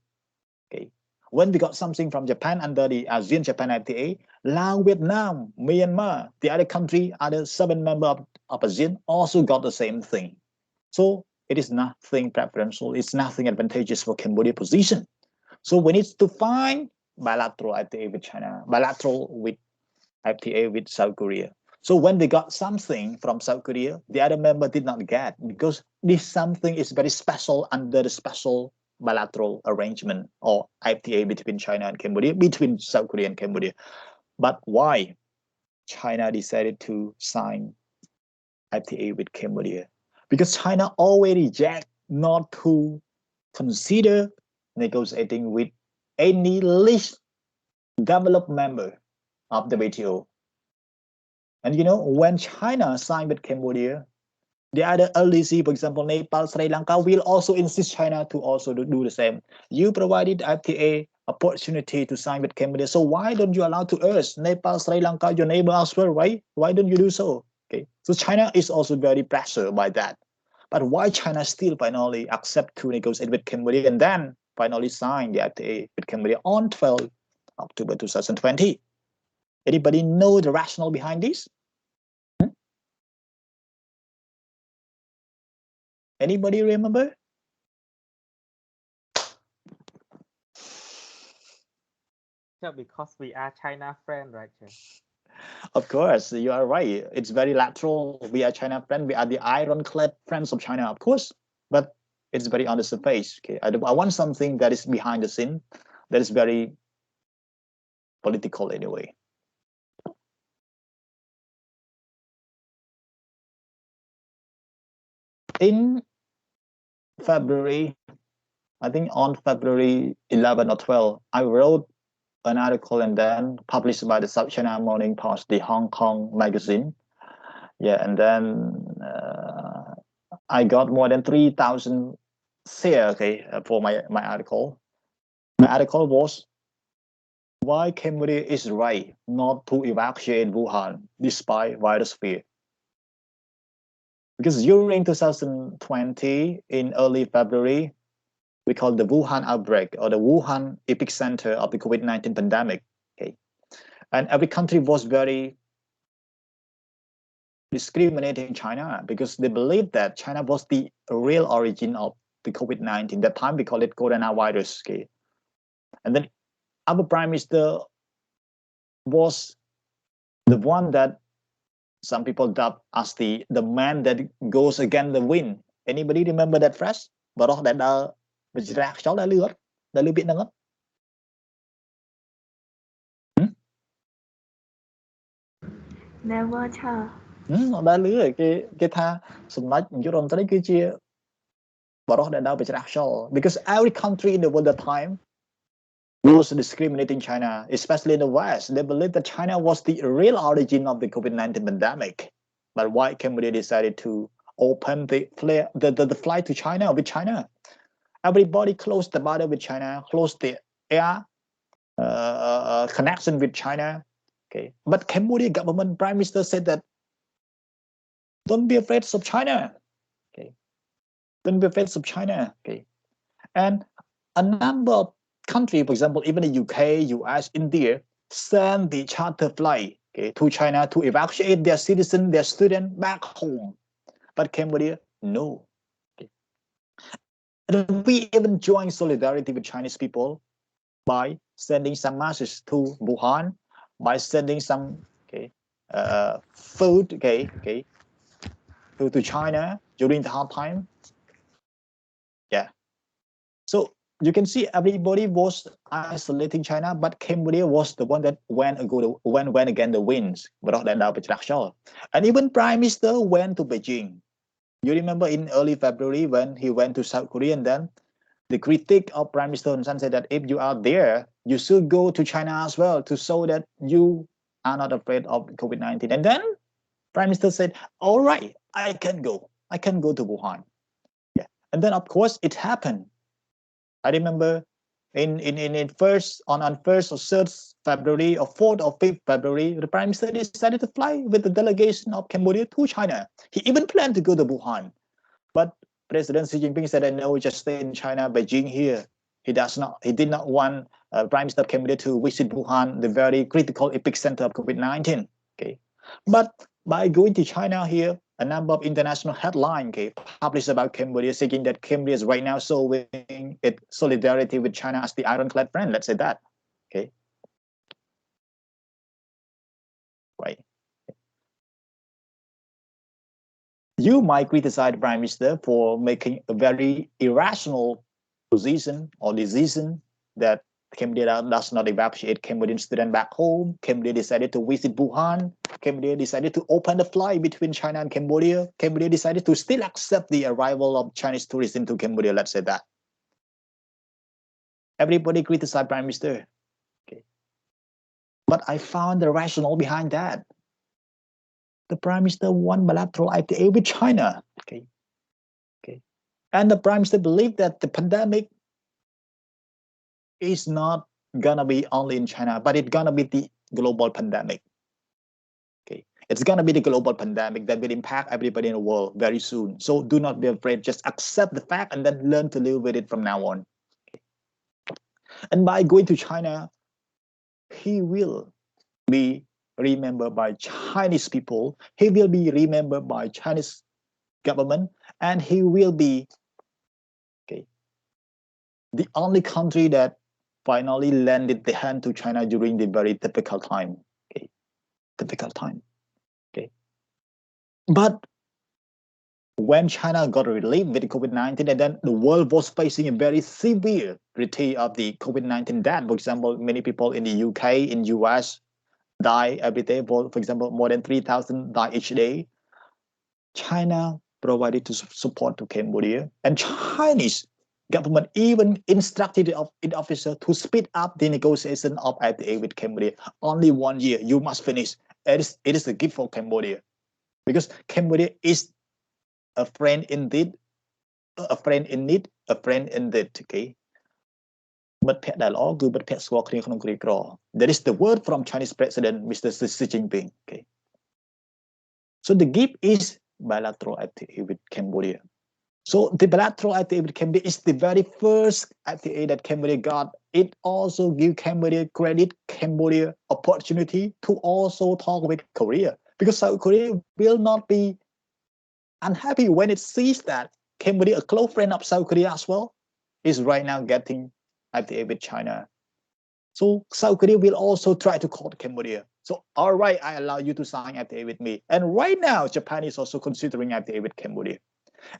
Okay, when we got something from Japan under the ASEAN Japan FTA, Laos, Vietnam, Myanmar, the other country, other 7 members of ASEAN also got the same thing. So it is nothing preferential. It's nothing advantageous for Cambodia position. So we need to find bilateral FTA with China, bilateral with FTA with South Korea. So when we got something from South Korea, the other member did not get, because this something is very special under the special bilateral arrangement or FTA between China and Cambodia, between South Korea and Cambodia. But why China decided to sign FTA with Cambodia? Because China already reject not to consider negotiating with any least developed member of the WTO. And you know, when China signed with Cambodia, the other LDC, for example, Nepal, Sri Lanka, will also insist China to also do the same. You provided FTA opportunity to sign with Cambodia, so why don't you allow to us, Nepal, Sri Lanka, your neighbor as well, right? Why don't you do so? Okay, so China is also very pressured by that. But why China still finally accept to negotiate with Cambodia and then finally sign the FTA with Cambodia on 12 October 2020? Anybody know the rationale behind this? Anybody remember? Yeah, because we are China friend, right, Chair? Of course, you are right. It's very lateral. We are China friend. We are the ironclad friends of China, of course. But it's very on the surface. Okay, I want something that is behind the scene, that is very political anyway. In February, I think on February 11 or 12, I wrote an article and then published by the South China Morning Post, the Hong Kong magazine. Yeah, and then I got more than 3,000 shares, okay, for my article. My article was why Cambodia is right not to evacuate Wuhan despite virus fear. Because during 2020, in early February, we call the Wuhan outbreak or the Wuhan epicenter of the COVID-19 pandemic. Okay, and every country was very discriminating China because they believed that China was the real origin of the COVID-19. That time we call it coronavirus. Okay, and then our prime minister was the one that some people dub as the man that goes against the wind. Anybody remember that phrase? Baroh đã bergerak cháu đã lừa biết không? Never cha. Đã lừa cái tha sum nói chút rộng tới cái chia baroh đã bergerak cháu, because every country in the world at the time was discriminating China, especially in the West. They believed that China was the real origin of the COVID-19 pandemic. But why Cambodia decided to open the flight to China with China? Everybody closed the border with China, closed the air connection with China. Okay, but Cambodia government prime minister said that don't be afraid of China. Okay, don't be afraid of China. Okay, and a number of countries, for example, even the UK, US, India, send the charter flight, okay, to China to evacuate their citizens, their students back home. But Cambodia, no. Okay. And we even join solidarity with Chinese people by sending some masses to Wuhan, by sending some food to China during the hard time. Yeah. So you can see everybody was isolating China, but Cambodia was the one that went against the winds. And even Prime Minister went to Beijing. You remember in early February when he went to South Korea, and then the critic of Prime Minister Hun Sen said that if you are there, you should go to China as well to show that you are not afraid of COVID-19. And then Prime Minister said, all right, I can go. I can go to Wuhan. Yeah. And then, of course, it happened. I remember in first on 1st or 3rd February or 4th or 5th February, the Prime Minister decided to fly with the delegation of Cambodia to China. He even planned to go to Wuhan. But President Xi Jinping said, no, just stay in China, Beijing here. He did not want Prime Minister of Cambodia to visit Wuhan, the very critical epicenter of COVID-19. Okay, but by going to China here, a number of international headlines published about Cambodia, saying that Cambodia is right now showing its solidarity with China as the ironclad friend. Let's say that. Okay, right. You might criticize the Prime Minister for making a very irrational position or decision that Cambodia does not evacuate Cambodian students back home. Cambodia decided to visit Wuhan. Cambodia decided to open the flight between China and Cambodia. Cambodia decided to still accept the arrival of Chinese tourists into Cambodia. Let's say that. Everybody criticized Prime Minister. Okay. But I found the rationale behind that. The Prime Minister won bilateral FTA with China. Okay. Okay. And the Prime Minister believed that the pandemic is not gonna be only in China, but it's gonna be the global pandemic. Okay, it's gonna be the global pandemic that will impact everybody in the world very soon. So do not be afraid. Just accept the fact and then learn to live with it from now on. Okay. And by going to China, he will be remembered by Chinese people. He will be remembered by Chinese government, and he will be the only country that finally lended the hand to China during the very difficult time. Okay, difficult time. Okay, but when China got relief with COVID-19, and then the world was facing a very severe critique of the COVID-19 death. For example, many people in the UK, in US, die every day. For example, more than 3,000 die each day. China provided support to Cambodia, and Chinese government even instructed its officer to speed up the negotiation of FTA with Cambodia. Only 1 year, you must finish. It is a gift for Cambodia, because Cambodia is a friend indeed, a friend in need, a friend indeed. Okay. That is the word from Chinese President Mr. Xi Jinping. Okay. So the gift is bilateral FTA with Cambodia. So the bilateral FTA with Cambodia is the very first FTA that Cambodia got. It also gives Cambodia credit, Cambodia opportunity to also talk with Korea, because South Korea will not be unhappy when it sees that Cambodia, a close friend of South Korea as well, is right now getting FTA with China. So South Korea will also try to call Cambodia. So, all right, I allow you to sign FTA with me. And right now, Japan is also considering FTA with Cambodia.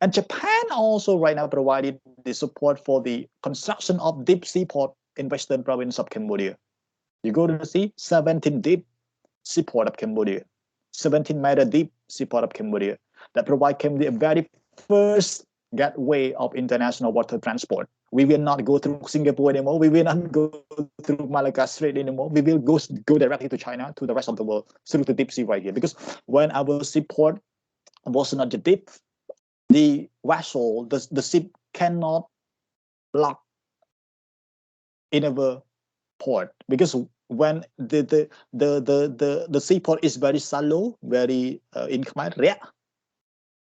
And Japan also right now provided the support for the construction of deep seaport in western province of Cambodia. You go to the sea, 17 deep seaport of Cambodia, 17-meter deep seaport of Cambodia, that provide Cambodia a very first gateway of international water transport. We will not go through Singapore anymore. We will not go through Malacca Strait anymore. We will go directly to China, to the rest of the world, through the deep sea right here. Because when our seaport was not deep, the vessel, the ship cannot lock in our port, because when the seaport is very shallow, very in Khmer,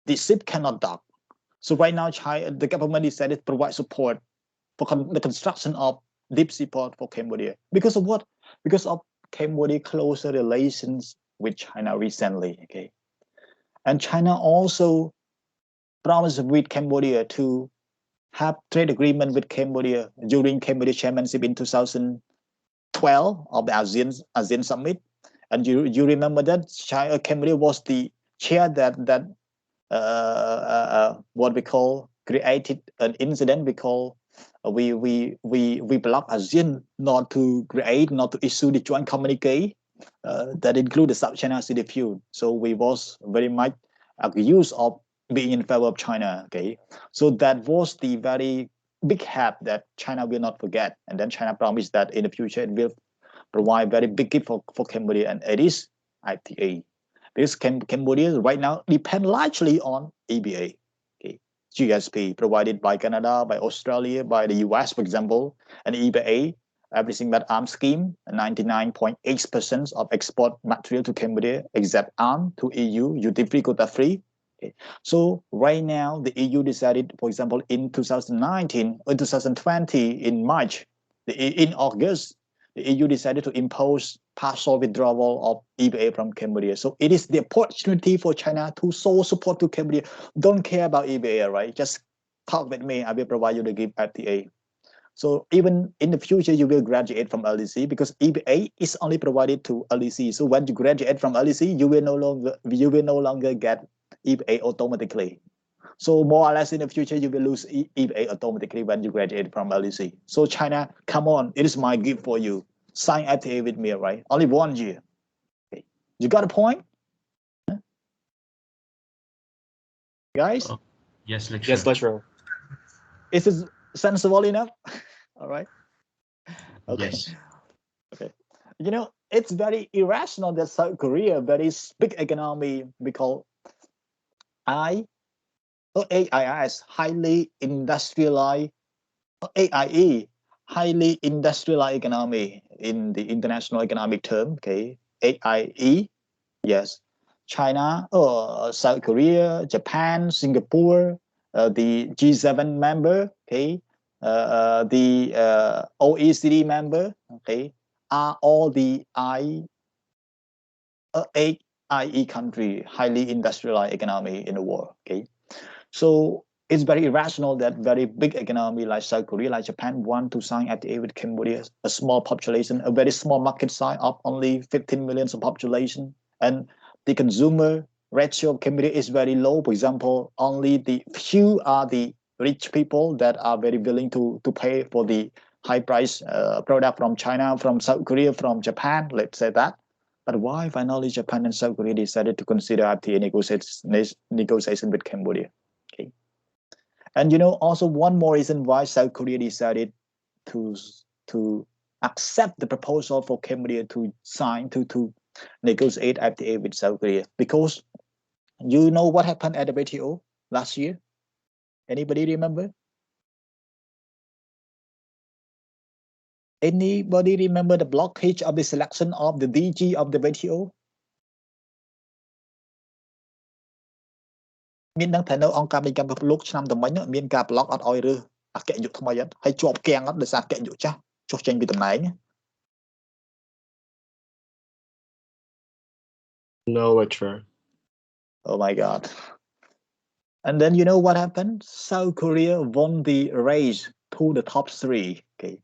the ship cannot dock. So right now, the government decided to provide support for the construction of deep seaport for Cambodia. Because of what? Because of Cambodia closer relations with China recently. Okay, and China also promised with Cambodia to have trade agreement with Cambodia during Cambodia chairmanship in 2012 of the ASEAN summit. And you remember that Cambodia was the chair that what we call created an incident. We call we block ASEAN not to issue the joint communique that include the South China Sea dispute. So we was very much accused of being in favor of China. Okay, so that was the very big help that China will not forget. And then China promised that in the future it will provide very big gift for Cambodia, and it is ITA. Because Cambodia right now depend largely on EBA, okay? GSP provided by Canada, by Australia, by the US, for example, and EBA, everything but arms scheme, 99.8% of export material to Cambodia, except arm to EU, duty-free, quota-free. Okay. So right now, the EU decided, for example, in 2019, in 2020, in March, in August, the EU decided to impose partial withdrawal of EBA from Cambodia. So it is the opportunity for China to show support to Cambodia. Don't care about EBA, right? Just talk with me. I will provide you the gift FTA. So even in the future, you will graduate from LEC because EBA is only provided to LEC. So when you graduate from LEC, you will no longer get EBA automatically. So more or less in the future, you will lose EBA automatically when you graduate from LEC. So China, come on, it is my gift for you. Sign FTA with me, right? Only 1 year. Okay. You got a point? Huh? Guys? Yes, lecturer. Yes, lecturer. Is it sensible enough? All right. Okay. Yes. Okay. You know, it's very irrational that South Korea, very big economy, because AIS, highly industrialized, AIE, highly industrialized economy in the international economic term. Okay, AIE, yes, China, South Korea, Japan, Singapore, the G7 member, okay, the OECD member, okay, are all the eight IE country, highly industrialized economy in the world. Okay, so it's very irrational that very big economy like South Korea, like Japan, want to sign FTA with Cambodia, a small population, a very small market size of only 15 million of population, and the consumer ratio of Cambodia is very low. For example, only the few are the rich people that are very willing to pay for the high price product from China, from South Korea, from Japan, let's say that. But why finally Japan and South Korea decided to consider FTA negotiation with Cambodia? Okay. And you know, also one more reason why South Korea decided to accept the proposal for Cambodia to sign to negotiate FTA with South Korea, because you know what happened at the WTO last year? Anybody remember? Anybody remember the blockage of the selection of the DG of the WTO? មានដឹងថានៅអង្គការពាណិជ្ជកម្មពិភពលោកឆ្នាំតែមិញមានការប្លុកអត់ឲ្យរើសអគ្គនាយកថ្មីអត់ហើយជាប់គាំងអត់ដោយសារអគ្គនាយកចាស់ចុះចេញពីតំណែង No, lecturer. Oh my god. And then you know what happened? South Korea won the race to the top 3. Okay.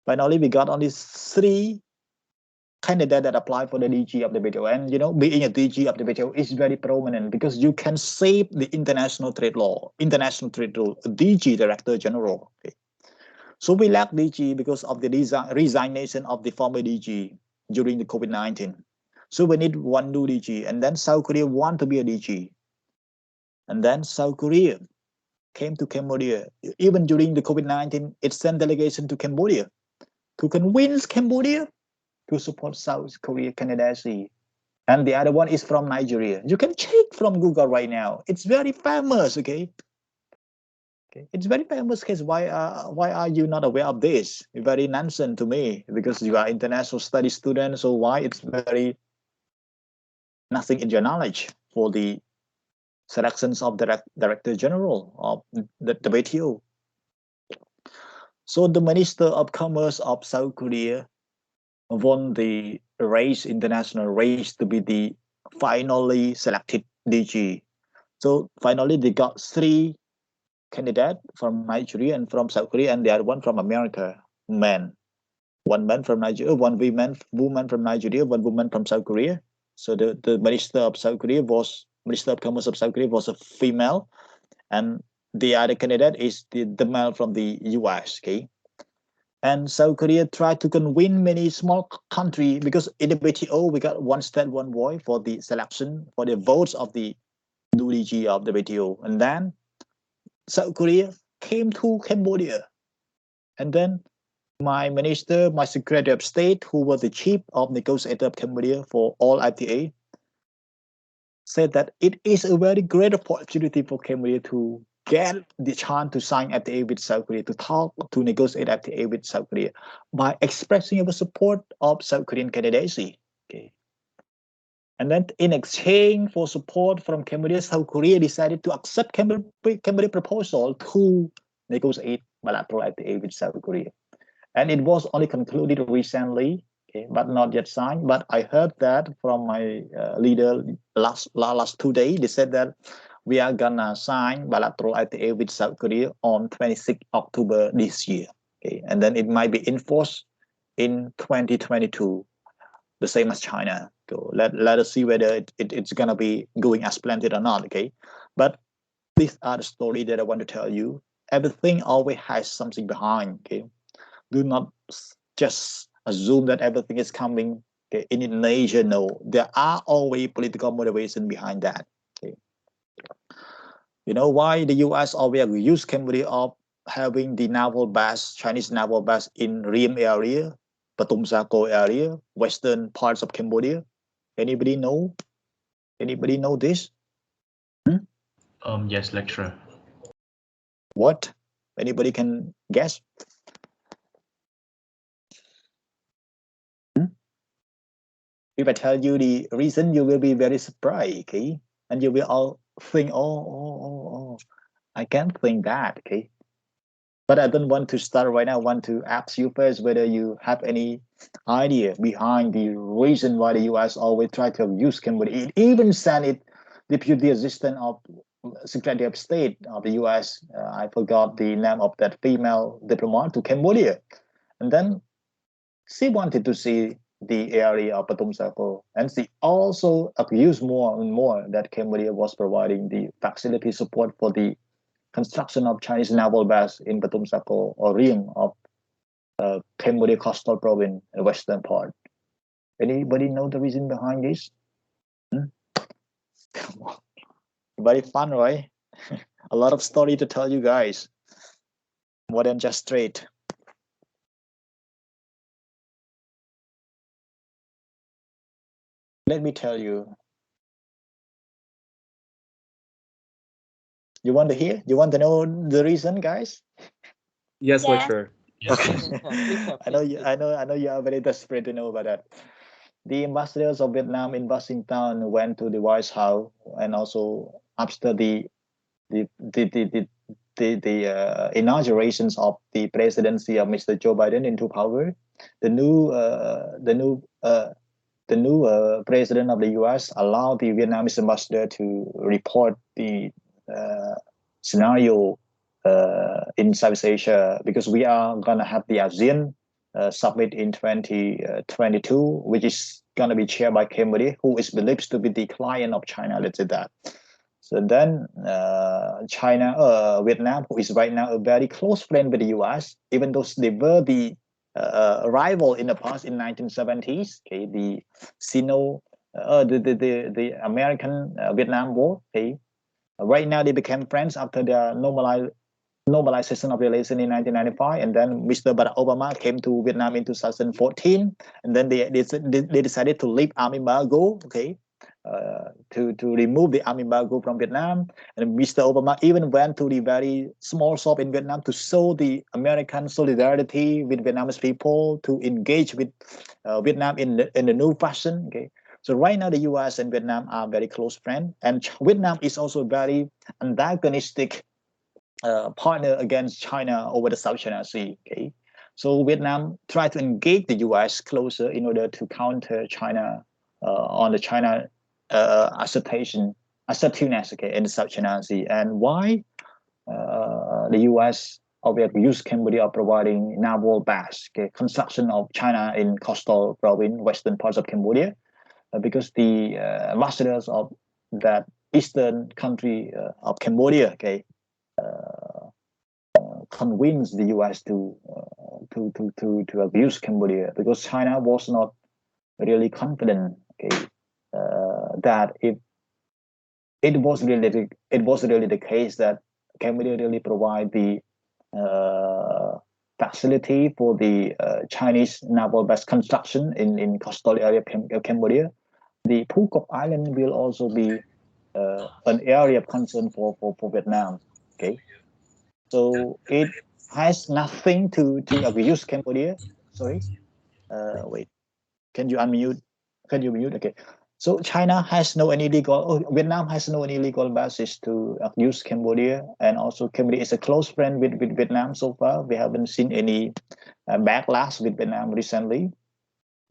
Finally, we got only 3 candidates that apply for the DG of the WTO. And you know, being a DG of the WTO is very prominent because you can save the international trade law, international trade rule, DG, Director General. Okay. So we lack DG because of the resignation of the former DG during the COVID-19. So we need one new DG, and then South Korea want to be a DG. And then South Korea came to Cambodia. Even during the COVID-19, it sent delegation to Cambodia to convince Cambodia to support South Korea candidacy. And the other one is from Nigeria. You can check from Google right now. It's very famous, okay? Okay, it's very famous case. Why are you not aware of this? Very nonsense to me, because you are international study student. So why it's very nothing in your knowledge for the selections of the Director General of the WTO. So the Minister of Commerce of South Korea won the race, international race, to be the finally selected DG. So finally they got 3 candidates from Nigeria and from South Korea, and the other one from America, men. 1 man from Nigeria, 1 woman from Nigeria, 1 woman from South Korea. So the Minister of Commerce of South Korea was a female, and the other candidate is the male from the US. Okay. And South Korea tried to convince many small countries, because in the WTO we got one state, one voice for the selection, for the votes of the new DG of the WTO. And then South Korea came to Cambodia, and then my minister, my Secretary of State, who was the chief of negotiator of Cambodia for all FTA, said that it is a very great opportunity for Cambodia to get the chance to sign FTA with South Korea, to talk, to negotiate FTA with South Korea by expressing our support of South Korean candidacy. Okay. And then in exchange for support from Cambodia, South Korea decided to accept Cambodia proposal to negotiate bilateral FTA with South Korea. And it was only concluded recently, okay, but not yet signed. But I heard that from my leader last 2 days. They said that we are gonna sign bilateral FTA with South Korea on 26 October this year. Okay, and then it might be enforced in 2022, the same as China. So let us see whether it's gonna be going as planned or not. Okay, but these are the story that I want to tell you. Everything always has something behind. Okay. Do not just assume that everything is coming okay, in Indonesia. No, there are always political motivation behind that. Okay. You know why the U.S. always use Cambodia of having the naval base, Chinese naval base in Ream area, Patum Sako area, western parts of Cambodia? Anybody know? Anybody know this? Yes, lecturer. What? Anybody can guess? If I tell you the reason, you will be very surprised, okay? And you will all think, oh, I can't think that, okay? But I don't want to start right now. I want to ask you first whether you have any idea behind the reason why the U.S. always try to use Cambodia. It even sent it, deputy assistant of Secretary of State of the U.S. I forgot the name of that female diplomat to Cambodia, and then she wanted to see the area of Patum Sako, and she also accused more and more that Cambodia was providing the facility support for the construction of Chinese naval base in Patum Sako or Ring of Cambodia coastal province, the western part. Anybody know the reason behind this? Come on. Very fun, right? A lot of story to tell you guys. More than just straight. Let me tell you. You want to hear? You want to know the reason, guys? Yes, Yes. lecturer. Okay. Please, I know you are very desperate to know about that. The ambassadors of Vietnam in Washington went to the White House, and also after the inaugurations of the presidency of Mr. Joe Biden into power, the new president of the U.S. allowed the Vietnamese ambassador to report the scenario in Southeast Asia, because we are gonna have the ASEAN summit in 2022, which is gonna be chaired by Cambodia, who is believed to be the client of China. Let's say that. So then Vietnam, who is right now a very close friend with the U.S., even though they were the rival in the past in 1970s, okay, the the American Vietnam War, okay. Right now they became friends after their normalization of relation in 1995, and then Mr. Barack Obama came to Vietnam in 2014, and then they decided to lift army embargo, okay, to remove the army embargo from Vietnam. And Mr. Obama even went to the very small shop in Vietnam to show the American solidarity with Vietnamese people, to engage with Vietnam in the new fashion, okay. So right now the U.S. and Vietnam are very close friends, and Vietnam is also very antagonistic partner against China over the South China Sea. Okay, so Vietnam tried to engage the U.S. closer in order to counter China on the China assertiveness, okay, in the South China Sea. And why the U.S. obviously use Cambodia providing naval base, okay, construction of China in coastal province, western parts of Cambodia, because the ambassadors of that eastern country of Cambodia, okay, convince the U.S. to abuse Cambodia, because China was not really confident, okay, that if it was really the case that Cambodia really provide the facility for the Chinese naval base construction in coastal area of Cambodia. The Phuket Island will also be an area of concern for Vietnam. Okay, so it has nothing to abuse Cambodia. Sorry, wait, can you unmute? Can you mute? Okay. So China has no any legal, Vietnam has no any legal basis to use Cambodia, and also Cambodia is a close friend with Vietnam so far. We haven't seen any backlash with Vietnam recently.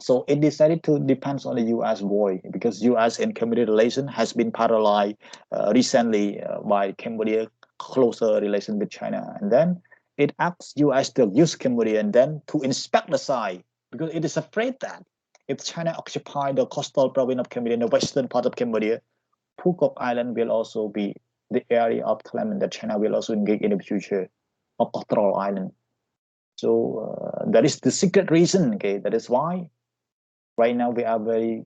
So it decided to depend on the U.S. boy, because U.S. and Cambodia relation has been paralyzed recently by Cambodia closer relation with China, and then it asks U.S. to use Cambodia and then to inspect the site, because it is afraid that if China occupy the coastal province of Cambodia, the western part of Cambodia, Phuket Island will also be the area of claimant that China will also engage in the future of control island. So that is the secret reason. Okay, that is why right now we are very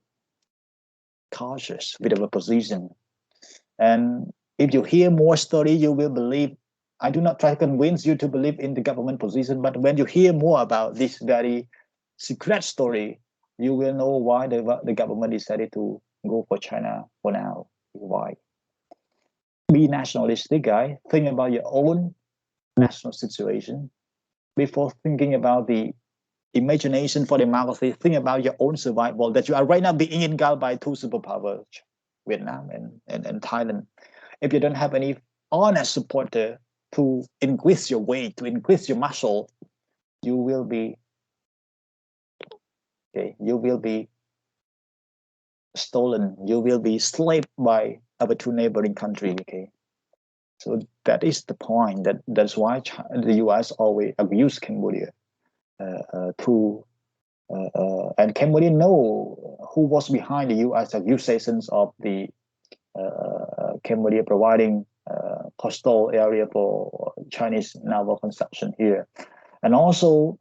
cautious with our position. And if you hear more story, you will believe. I do not try to convince you to believe in the government position, but when you hear more about this very secret story, you will know why the government decided to go for China for now. Why? Be nationalistic, guy. Think about your own national situation before thinking about the imagination for democracy. Think about your own survival, that you are right now being engulfed by two superpowers, Vietnam and Thailand. If you don't have any honest supporter to increase your weight, to increase your muscle, you will be stolen. You will be slaved by our two neighboring countries. Okay, so that is the point. That's why the U.S. always abuse Cambodia and Cambodia know who was behind the U.S. accusations of the Cambodia providing coastal area for Chinese naval construction here. And also,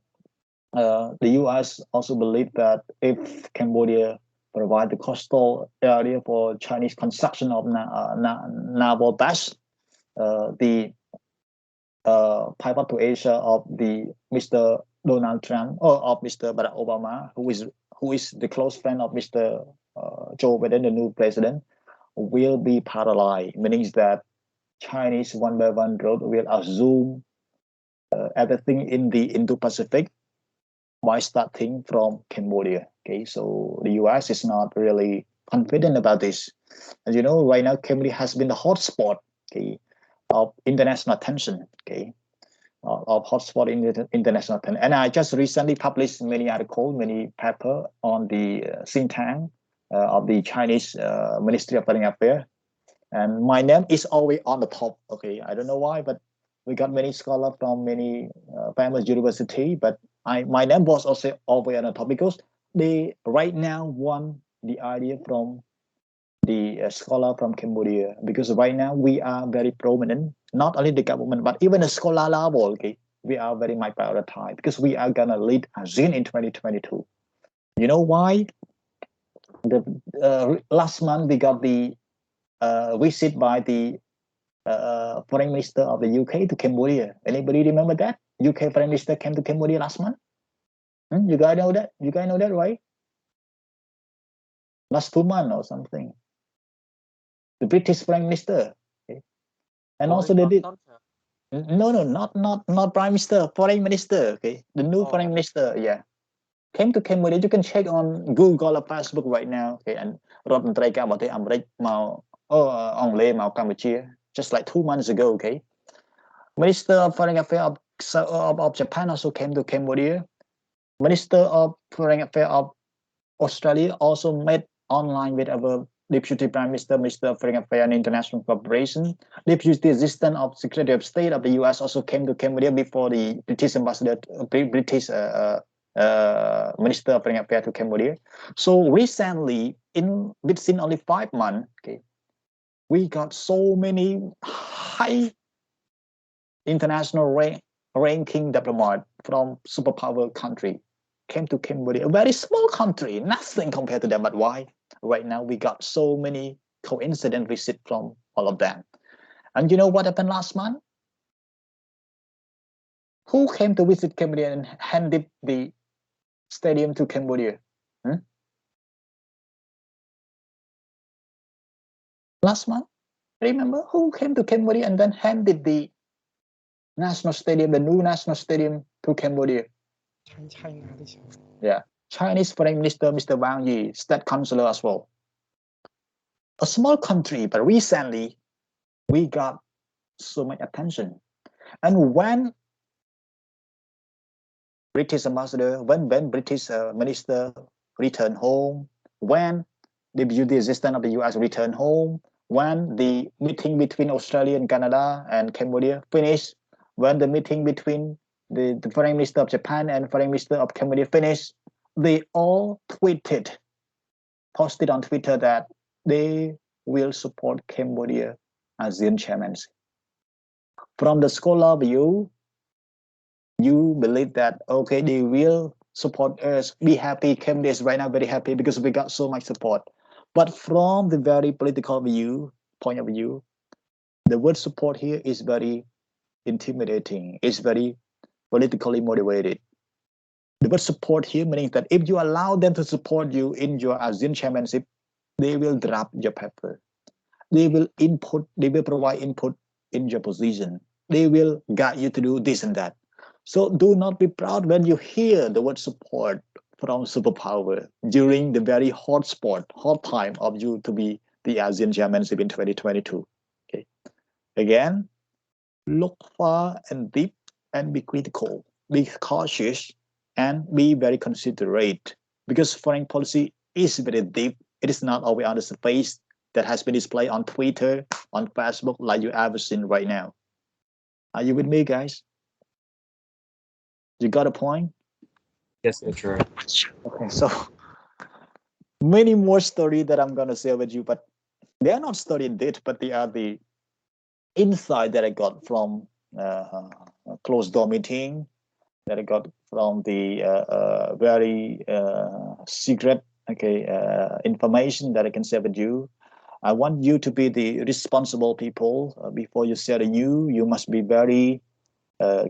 the U.S. also believe that if Cambodia provide the coastal area for Chinese construction of naval base, the pivot to Asia of the Mr. Donald Trump or of Mr. Barack Obama, who is the close friend of Mr. Joe Biden, the new president, will be paralyzed, meaning that Chinese one by one road will assume everything in the Indo-Pacific by starting from Cambodia. Okay, so the U.S. is not really confident about this. As you know, right now Cambodia has been the hotspot, okay, of international attention, okay, of hotspot in international attention. And I just recently published many articles, many paper on the think tank of the Chinese Ministry of Foreign Affairs, and my name is always on the top. Okay, I don't know why, but we got many scholars from many famous university, but my name was also always on the top, because they right now want the idea from the scholar from Cambodia, because right now we are very prominent, not only the government, but even the scholar level. Okay, we are very much prioritized because we are gonna lead ASEAN in 2022. You know why? The last month we got the visit by the foreign minister of the UK to Cambodia. Anybody remember that? UK foreign minister came to Cambodia last month. You guys know that? You guys know that, right? Last 2 months or something. The British foreign minister. Okay. And also they did. No, not prime minister, foreign minister. Okay, the new foreign minister. Yeah, came to Cambodia. You can check on Google or Facebook right now. Okay, and រដ្ឋមន្ត្រីការបរទេសអាមេរិកមកអង់គ្លេសមកកម្ពុជា just like 2 months ago. Okay, Minister of Foreign Affairs of Japan also came to Cambodia. Minister of Foreign Affairs of Australia also met online with our Deputy Prime Minister, Minister of Foreign Affairs and International Cooperation. Deputy Assistant of Secretary of State of the U.S. also came to Cambodia before the British ambassador, British Minister of Foreign Affairs to Cambodia. So recently, within only 5 months, okay, we got so many high international ranking diplomats from superpower country came to Cambodia, a very small country, nothing compared to them. But why? Right now, we got so many coincident visits from all of them. And you know what happened last month? Who came to visit Cambodia and handed the stadium to Cambodia? Last month, remember who came to Cambodia and then handed the national stadium, the new national stadium, to Cambodia? Yeah, Chinese Foreign Minister Mr. Wang Yi, State Councillor as well. A small country, but recently we got so much attention. And when British ambassador, when British minister returned home, when the beauty assistant of the US returned home, when the meeting between Australia and Canada and Cambodia finished, when the meeting between the foreign minister of Japan and foreign minister of Cambodia finished, they all posted on Twitter that they will support Cambodia ASEAN chairmanship. From the scholar view, you believe that, okay, they will support us, be happy. Cambodia is right now very happy because we got so much support. But from the very political point of view, the word support here is very intimidating. It's very politically motivated. The word support here meaning that if you allow them to support you in your ASEAN chairmanship, they will drop your paper. They will provide input in your position. They will guide you to do this and that. So do not be proud when you hear the word support from superpower during the very hot time of you to be the ASEAN chairmanship in 2022. Okay. Again, look far and deep and be critical, be cautious, and be very considerate, because foreign policy is very deep. It is not always on the surface that has been displayed on Twitter, on Facebook, like you ever seen right now. Are you with me, guys? You got a point? Yes, lecturer. Okay, so many more stories that I'm gonna share with you, but they are not story indeed, but they are the insight that I got from a closed door meeting, that I got from the very secret, information that I can share with you. I want you to be the responsible people. Before you share the news, you must be very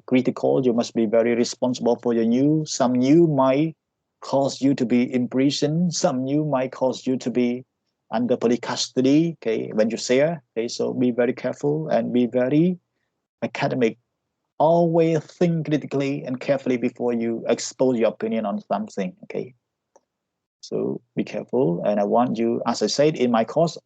critical. You must be very responsible for your news. Some news might cause you to be imprisoned. Some news might cause you to be under police custody. Okay, when you share. Okay, so be very careful and be very academic. Always think critically and carefully before you expose your opinion on something. Okay, so be careful. And I want you, as I said in my course,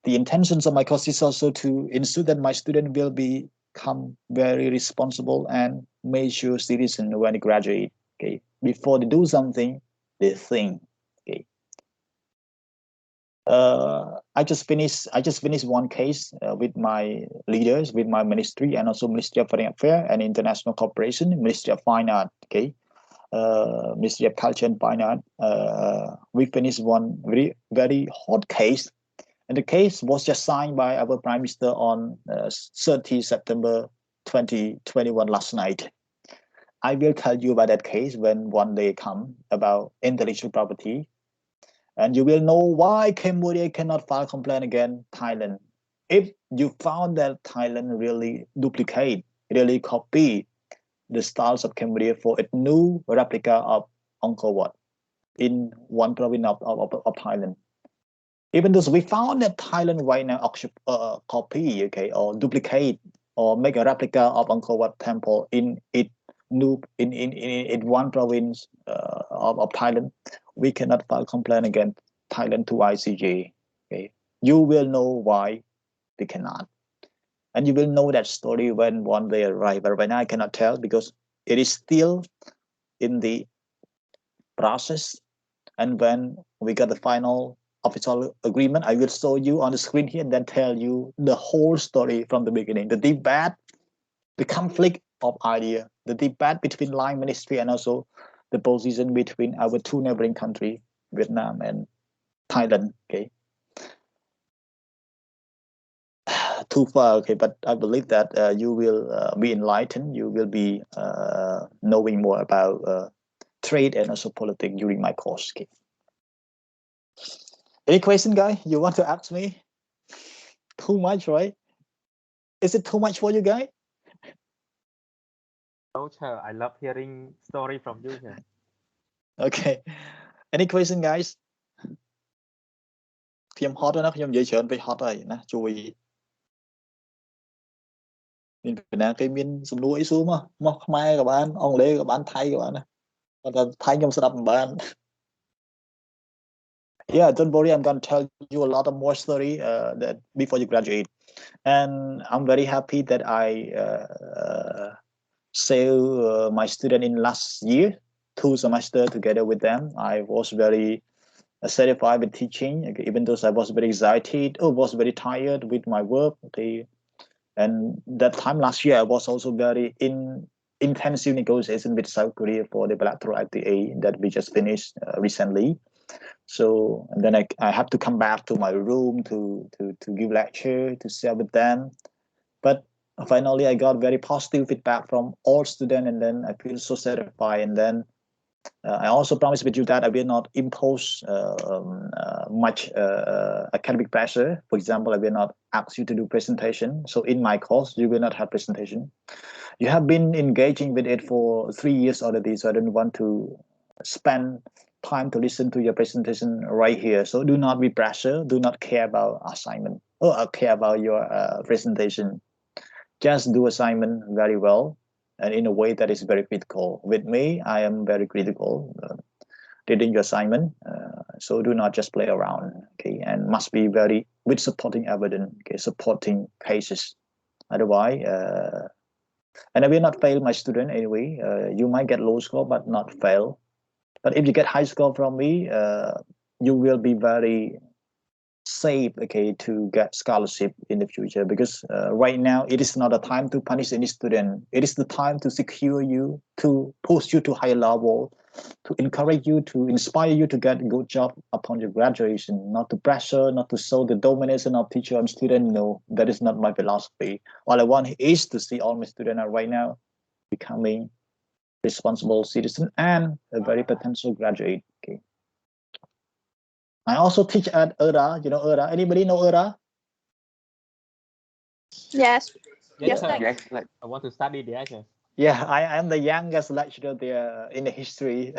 the intentions of my course is also to ensure that my student will become very responsible and mature citizen when they graduate. Okay, before they do something, they think. Okay. I just finished one case with my leaders, with my ministry, and also Ministry of Foreign Affairs and International Cooperation, Ministry of Fine Art. Okay. Ministry of Culture and Fine Art. We finished one very, very hot case. And the case was just signed by our Prime Minister on 30 September 2021 last night. I will tell you about that case when one day come about intellectual property. And you will know why Cambodia cannot file complaint against Thailand. If you found that Thailand really duplicate, really copy the styles of Cambodia for a new replica of Angkor Wat in one province of Thailand. Even though we found that Thailand right now copy, okay, or duplicate or make a replica of Angkor Wat temple in one province of Thailand, we cannot file complaint against Thailand to ICJ. Okay, you will know why we cannot, and you will know that story when one day arrive. But right now I cannot tell because it is still in the process. And when we got the final official agreement, I will show you on the screen here and then tell you the whole story from the beginning. The debate, the conflict of idea, the debate between line ministry and also the position between our two neighboring countries, Vietnam and Thailand. Okay. Too far, okay, but I believe that you will be enlightened. You will be knowing more about trade and also politics during my course. Okay. Any question, guy? You want to ask me? Too much, right? Is it too much for you, guy? No, sir. I love hearing story from you, sir. Okay. Any question guys? ខ្ញុំហត់ណាខ្ញុំនិយាយច្រើនពេកហត់ហើយណាជួយមានពីណាគេមានសំណួរអីសួរមកខ្មែរក៏បានអង់គ្លេសក៏បានថៃក៏បានណាគាត់ថាថៃខ្ញុំស្ដាប់មិនបាន Yeah, don't worry, I'm going to tell you a lot of more story that before you graduate, and I'm very happy that I saved my student in last year 2 semester together with them. I was very satisfied with teaching, okay, even though I was very excited or was very tired with my work. Okay, and that time last year I was also very in intensive negotiation with South Korea for the bilateral ITA that we just finished recently. So and then I have to come back to my room to give lecture to share with them. But finally I got very positive feedback from all students, and then I feel so satisfied. And then I also promise with you that I will not impose much academic pressure. For example, I will not ask you to do presentation. So in my course, you will not have presentation. You have been engaging with it for 3 years already, so I don't want to spend time to listen to your presentation right here. So do not be pressure. Do not care about assignment or care about your presentation. Just do assignment very well and in a way that is very critical. With me, I am very critical reading your assignment. So do not just play around, okay? And must be very with supporting evidence, okay? Supporting cases. Otherwise, and I will not fail my student anyway. You might get low score, but not fail. But if you get high score from me, you will be very safe, okay, to get scholarship in the future, because right now it is not a time to punish any student. It is the time to secure you, to push you to higher level, to encourage you, to inspire you to get a good job upon your graduation, not to pressure, not to show the domination of teacher and student. No, that is not my philosophy. All I want is to see all my students are right now becoming responsible citizen and a very potential graduate. Okay. I also teach at ERA. You know ERA? Anybody know ERA? Yes. Yes, sir. Yes, like I want to study there, sir. Yeah, I am the youngest lecturer there in the history.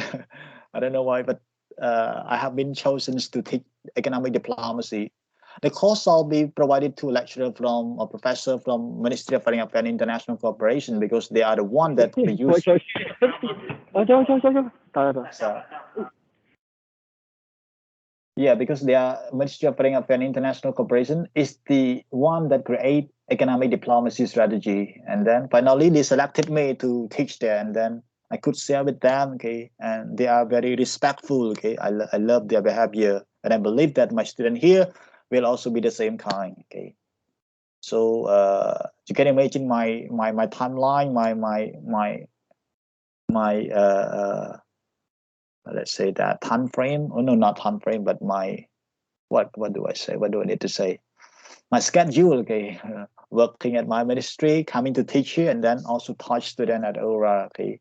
I don't know why, but I have been chosen to teach economic diplomacy. The course will be provided to a lecturer from a professor from Ministry of Foreign Affairs and International Cooperation, because they are the one that we use. So, yeah, because they are Ministry of Foreign Affairs and International Cooperation is the one that create economic diplomacy strategy, and then finally they selected me to teach there, and then I could share with them. Okay, and they are very respectful. Okay, I love their behavior, and I believe that my student here will also be the same kind. Okay, so you can imagine my timeline, my let's say that time frame. Oh no, not time frame, but my what do I say? What do I need to say? My schedule. Okay, working at my ministry, coming to teach here, and then also touch student at ORA. Okay,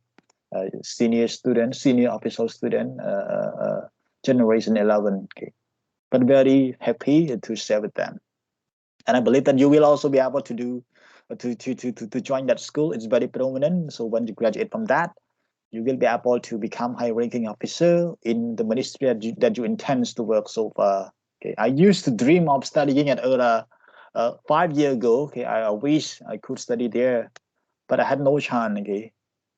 senior student, senior officer student, generation 11. Okay, but very happy to share with them, and I believe that you will also be able to do to join that school. It's very prominent. So when you graduate from that, you will be able to become high-ranking officer in the ministry that you intend to work so far. Okay, I used to dream of studying at ERA 5 years ago. Okay, I wish I could study there, but I had no chance. Okay,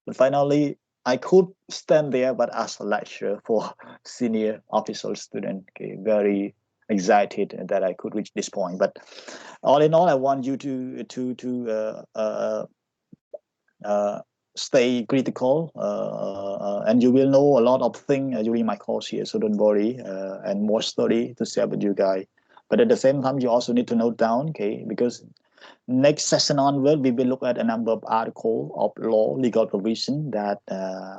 but finally I could stand there, but as a lecturer for senior officer student. Okay, very excited that I could reach this point. But all in all, I want you to stay critical, and you will know a lot of things during my course here, so don't worry, and more study to share with you guys. But at the same time, you also need to note down, okay, because next session onward we will look at a number of articles of law, legal provision, that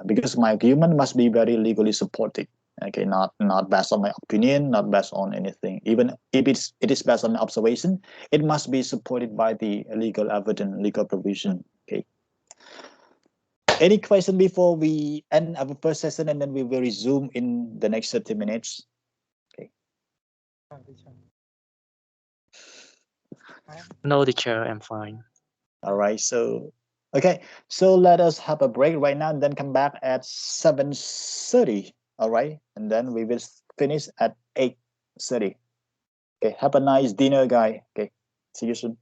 because my argument must be very legally supported. Okay, not based on my opinion, not based on anything. Even if it is based on observation, it must be supported by the legal evidence, legal provision. Okay. Any question before we end our first session, and then we will resume in the next 30 minutes? Okay. No, teacher, I'm fine. All right. So, Okay, so let us have a break right now and then come back at 7:30. All right, and then we will finish at 8:30. Okay, have a nice dinner, guy. Okay, see you soon.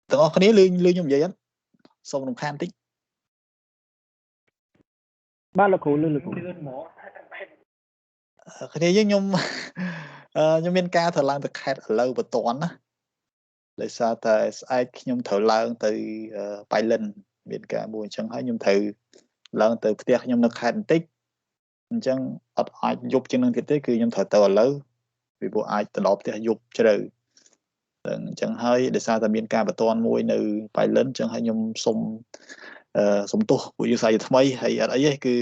ទាំងអស់គ្នាលឺខ្ញុំនិយាយអត់សូមរំខានតិច បាទលោកគ្រូលឺលោកគ្រូ គ្នាយើងខ្ញុំ ខ្ញុំមានការធ្វើឡើងទៅខេត្តឥឡូវបន្ទាន់ណាដោយសារតែស្អែកខ្ញុំត្រូវឡើងទៅបៃលិនមានការមួយអញ្ចឹងហើយខ្ញុំត្រូវឡើងទៅផ្ទះខ្ញុំនៅខេត្តបន្តិចអញ្ចឹងអត់អាចយប់ជាងនឹងទៀតទេគឺខ្ញុំត្រូវទៅឥឡូវពីព្រោះអាចទៅដល់ផ្ទះយប់ជ្រៅអញ្ចឹងហើយដោយសារតែមានការបន្ទាន់មួយនៅបៃលិនអញ្ចឹងហើយខ្ញុំសុំទោសពួកយើងសាជាថ្មីហើយអត់អីទេគឺ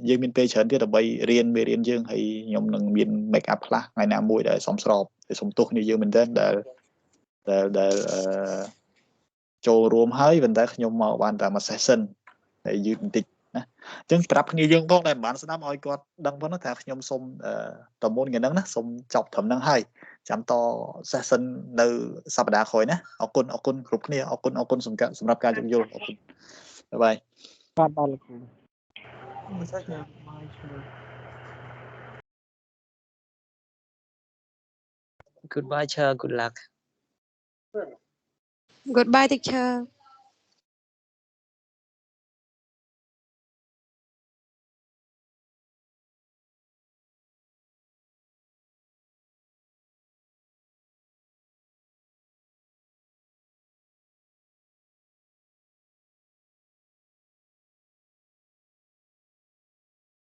យើងមានពេលច្រើនទៀតដើម្បីរៀនមេរៀនយើងហើយខ្ញុំនឹងមាន make up ខ្លះថ្ងៃណាមួយដែលសមស្របហើយសុំទោសគ្នាយើងមែនទែនដែលចូលរួមហើយប៉ុន្តែខ្ញុំមកបានតែមួយ session ហើយយឺតបន្តិចណាអញ្ចឹងប្រាប់គ្នាយើងផងដែលមិនបានស្ដាប់ឲ្យគាត់ដឹងផងថាខ្ញុំសុំតមុនថ្ងៃហ្នឹងណាសុំចប់ត្រឹមហ្នឹងហើយចាំត session នៅសប្តាហ៍ក្រោយណាអរគុណគ្រប់គ្នាអរគុណសម្រាប់ការចូលយល់អរគុណបាយបាយ បាទបាទលោកគ្រូ Goodbye, teacher. Good luck. Goodbye, teacher.